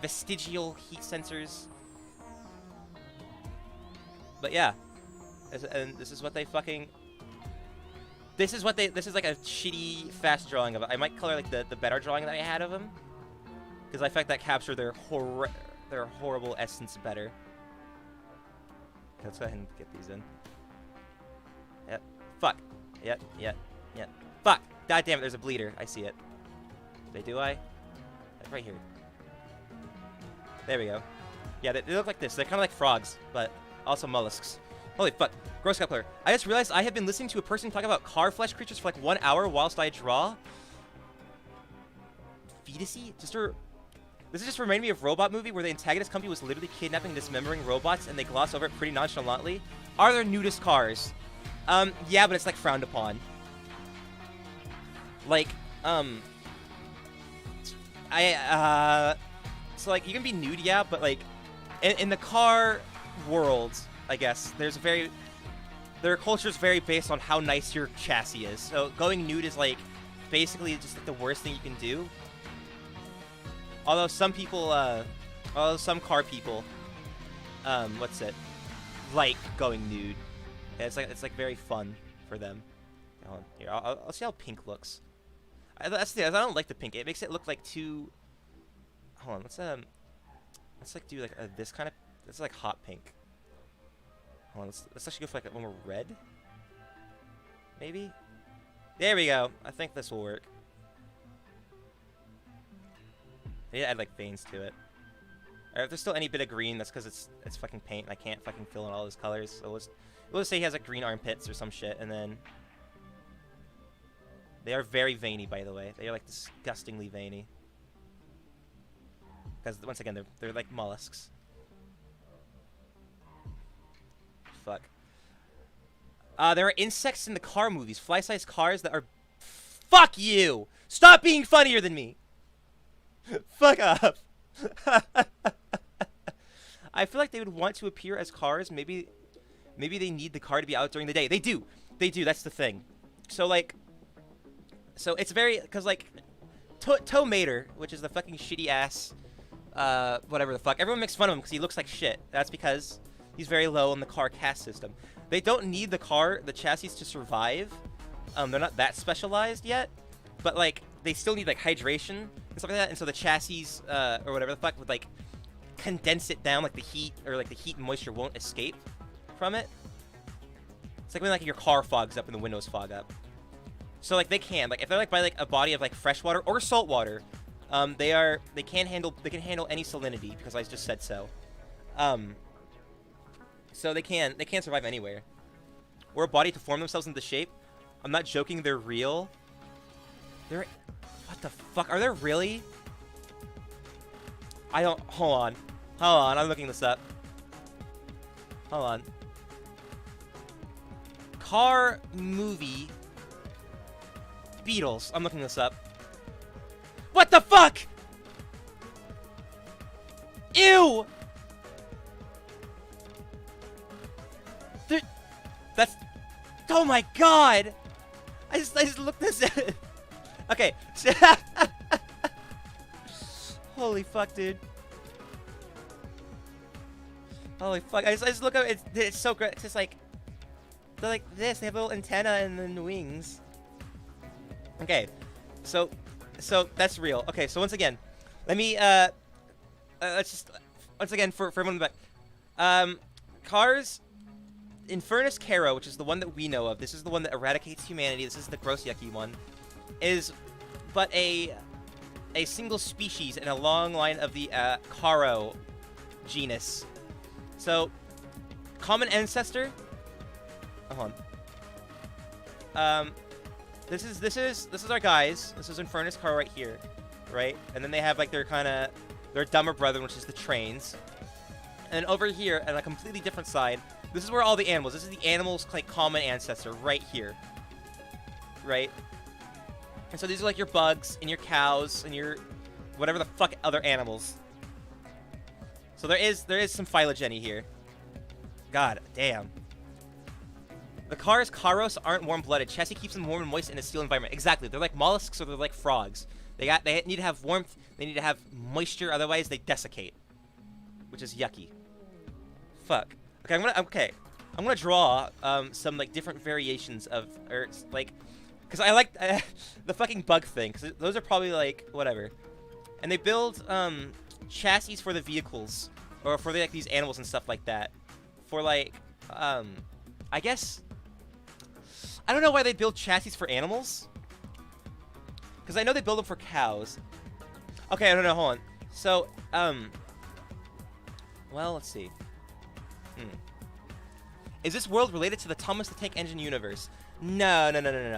vestigial heat sensors. But yeah, and this is what they fucking. This is like a shitty fast drawing of it. I might color like the better drawing that I had of them, because I felt that captured their horrible essence better. Okay, let's go ahead and get these in. Yep. Fuck. Yep. Fuck. God damn it, there's a bleeder. I see it. Do I? Right here. There we go. Yeah, they look like this. They're kind of like frogs, but also mollusks. Holy fuck. Gross Coupler. I just realized I have been listening to a person talk about car flesh creatures for like 1 hour whilst I draw. Fetusy? This is just reminding me of Robot Movie, where the antagonist company was literally kidnapping and dismembering robots, and they gloss over it pretty nonchalantly. Are there nudist cars? Yeah, but it's like frowned upon. Like, so like you can be nude, yeah, but like in the car world, I guess their culture is very based on how nice your chassis is. So going nude is like basically just like the worst thing you can do. Although some people, some car people, like going nude. Yeah, it's like very fun for them. Hold on, here, I'll see how pink looks. That's the thing. I don't like the pink. It makes it look like too. Hold on, let's like do like this kind of. It's like hot pink. Hold on, let's actually go for like one more red. Maybe. There we go. I think this will work. I need to add like veins to it. Or if there's still any bit of green, that's because it's fucking paint and I can't fucking fill in all his colors. So we'll just say he has like green armpits or some shit, and then they are very veiny, by the way. They are like disgustingly veiny. Because once again, they're like mollusks. Fuck. There are insects in the car movies. Fly-sized cars that are. Fuck you! Stop being funnier than me. Fuck up. I feel like they would want to appear as cars. Maybe they need the car to be out during the day. They do. That's the thing. So it's very because like Tow Mater, which is the fucking shitty ass, whatever the fuck. Everyone makes fun of him because he looks like shit. That's because he's very low on the car caste system. They don't need the chassis to survive. They're not that specialized yet, but like they still need like hydration and stuff like that. And so the chassis or whatever the fuck would like condense it down, like the heat and moisture won't escape from it. It's like when like your car fogs up and the windows fog up. So like they can if they're like by like a body of like fresh water or salt water, they can handle any salinity because I just said so. So they can survive anywhere. Or a body to form themselves into shape. I'm not joking, they're real. What the fuck? Are there really? Hold on, I'm looking this up. Hold on. Car movie Beatles. I'm looking this up. What the fuck? Ew! That's... Oh my god! I just looked this up. Okay. Holy fuck, dude. Holy fuck. I just look up. It's so great. It's just like... They're like this. They have a little antenna and then wings. Okay. So that's real. Okay, so once again, let me, let's just... Once again, for everyone in the back. Cars... Infernus Caro, which is the one that we know of, this is the one that eradicates humanity, this is the gross yucky one, is but a single species in a long line of the Caro genus. So, common ancestor... Hold on. this is our guys. This is Infernus car right here, right? And then they have like their dumber brother, which is the trains. And over here, on a completely different side, this is where all the animals. This is the animals' like common ancestor right here, right? And so these are like your bugs and your cows and your whatever the fuck other animals. So there is some phylogeny here. God damn. The Karos aren't warm-blooded. Chassis keeps them warm and moist in a steel environment. Exactly. They're like mollusks or they're like frogs. They need to have warmth. They need to have moisture. Otherwise, they desiccate, which is yucky. Fuck. Okay, I'm gonna draw some like different variations of like, cause I like the fucking bug thing. Cause those are probably like whatever. And they build chassis for the vehicles or for like these animals and stuff like that. For like I guess. I don't know why they build chassis for animals. Because I know they build them for cows. Okay, no, hold on. So, well, let's see. Is this world related to the Thomas the Tank Engine universe? No.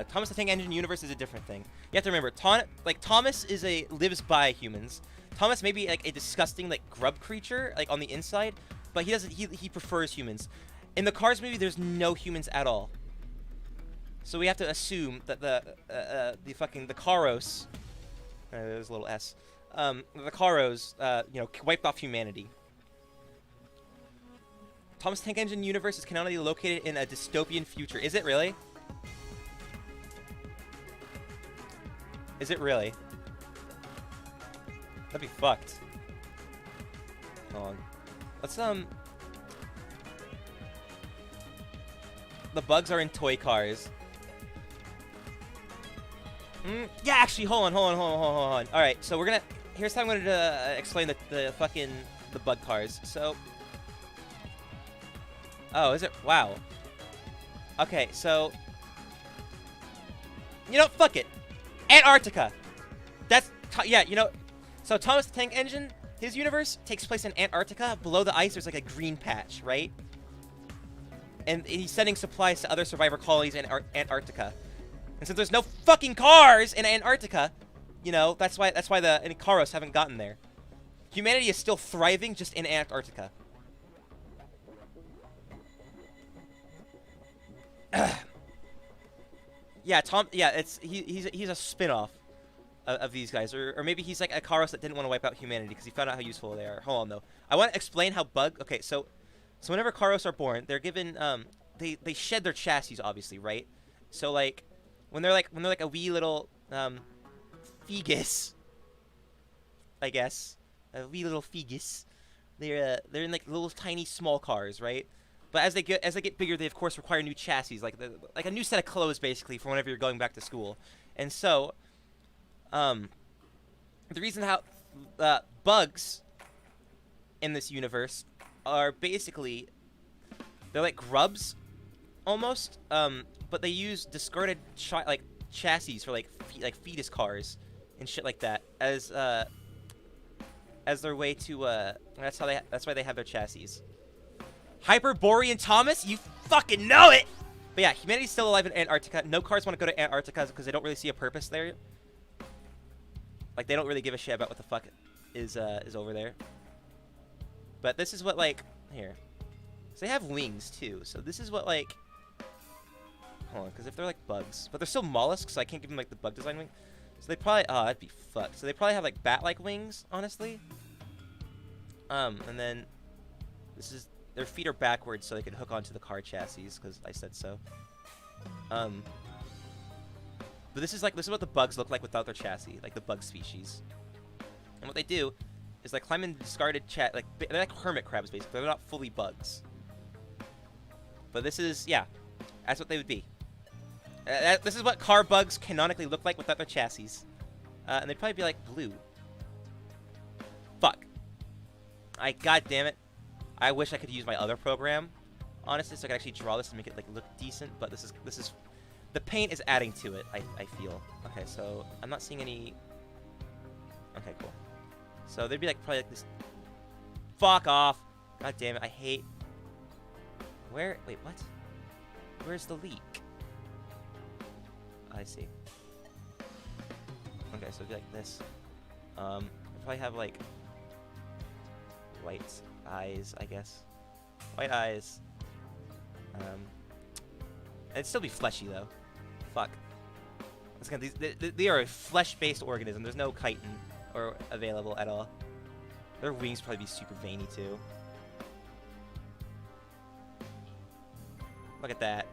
Thomas the Tank Engine universe is a different thing. You have to remember, Thomas lives by humans. Thomas may be like a disgusting like grub creature like on the inside, but he prefers humans. In the Cars movie, there's no humans at all. So we have to assume that the Karos, there's a little S, the Karos, wiped off humanity. Thomas Tank Engine universe is canonically located in a dystopian future. Is it really? Is it really? That'd be fucked. Hold on. Let's the bugs are in toy cars. Yeah, actually, hold on. All right, so here's how I'm gonna explain the bug cars. So, oh, is it? Wow. Okay, so, fuck it, Antarctica. So Thomas the Tank Engine, his universe takes place in Antarctica. Below the ice, there's like a green patch, right? And he's sending supplies to other survivor colonies in Antarctica. And since there's no fucking cars in Antarctica, that's why the Karos haven't gotten there. Humanity is still thriving just in Antarctica. Yeah, he's a spin-off of these guys, or maybe he's like a Karos that didn't want to wipe out humanity because he found out how useful they are. Hold on though, I want to explain how Okay, so whenever Karos are born, they're given they shed their chassis, obviously, right? So like when they're like a wee little fegus, I guess, a wee little fegus, they're in like little tiny small cars, right? But as they get bigger, they of course require new chassis, like a new set of clothes, basically, for whenever you're going back to school. And so, the reason how bugs in this universe are basically, they're like grubs, almost, but they use discarded chassis for like fetus cars and shit like that as their way to that's why they have their chassis. Hyperborean Thomas, you fucking know it. But yeah, humanity's still alive in Antarctica. No cars want to go to Antarctica because they don't really see a purpose there. Like they don't really give a shit about what the fuck is over there. But this is what here. So they have wings too. So this is what hold on, because if they're like bugs, but they're still mollusks, so I can't give them like the bug design wing. So they probably that'd be fucked. So they probably have like bat-like wings, honestly. And then their feet are backwards so they can hook onto the car chassis because I said so. But this is what the bugs look like without their chassis, like the bug species. And what they do is they climb in discarded they're like hermit crabs basically. They're not fully bugs. But this is that's what they would be. This is what car bugs canonically look like without their chassis. And they'd probably be like blue. Fuck. God damn it. I wish I could use my other program, honestly, so I could actually draw this and make it look decent. But this is the paint is adding to it. I feel. Okay, so I'm not seeing any. Okay, cool. So they'd be probably this. Fuck off! God damn it! I hate. Wait, what? Where's the leak? I see. Okay, so it'd be like this. I'll probably have like white eyes, I guess. White eyes. It'd still be fleshy though. Fuck. It's gonna, they are a flesh-based organism. There's no chitin or available at all. Their wings probably be super veiny too. Look at that.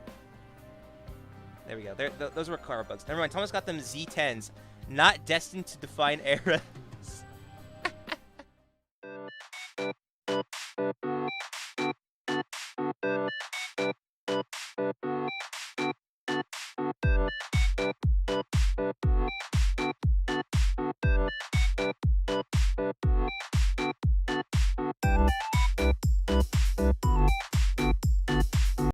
There we go. Those were car bugs. Never mind. Thomas got them Z10s. Not destined to define era.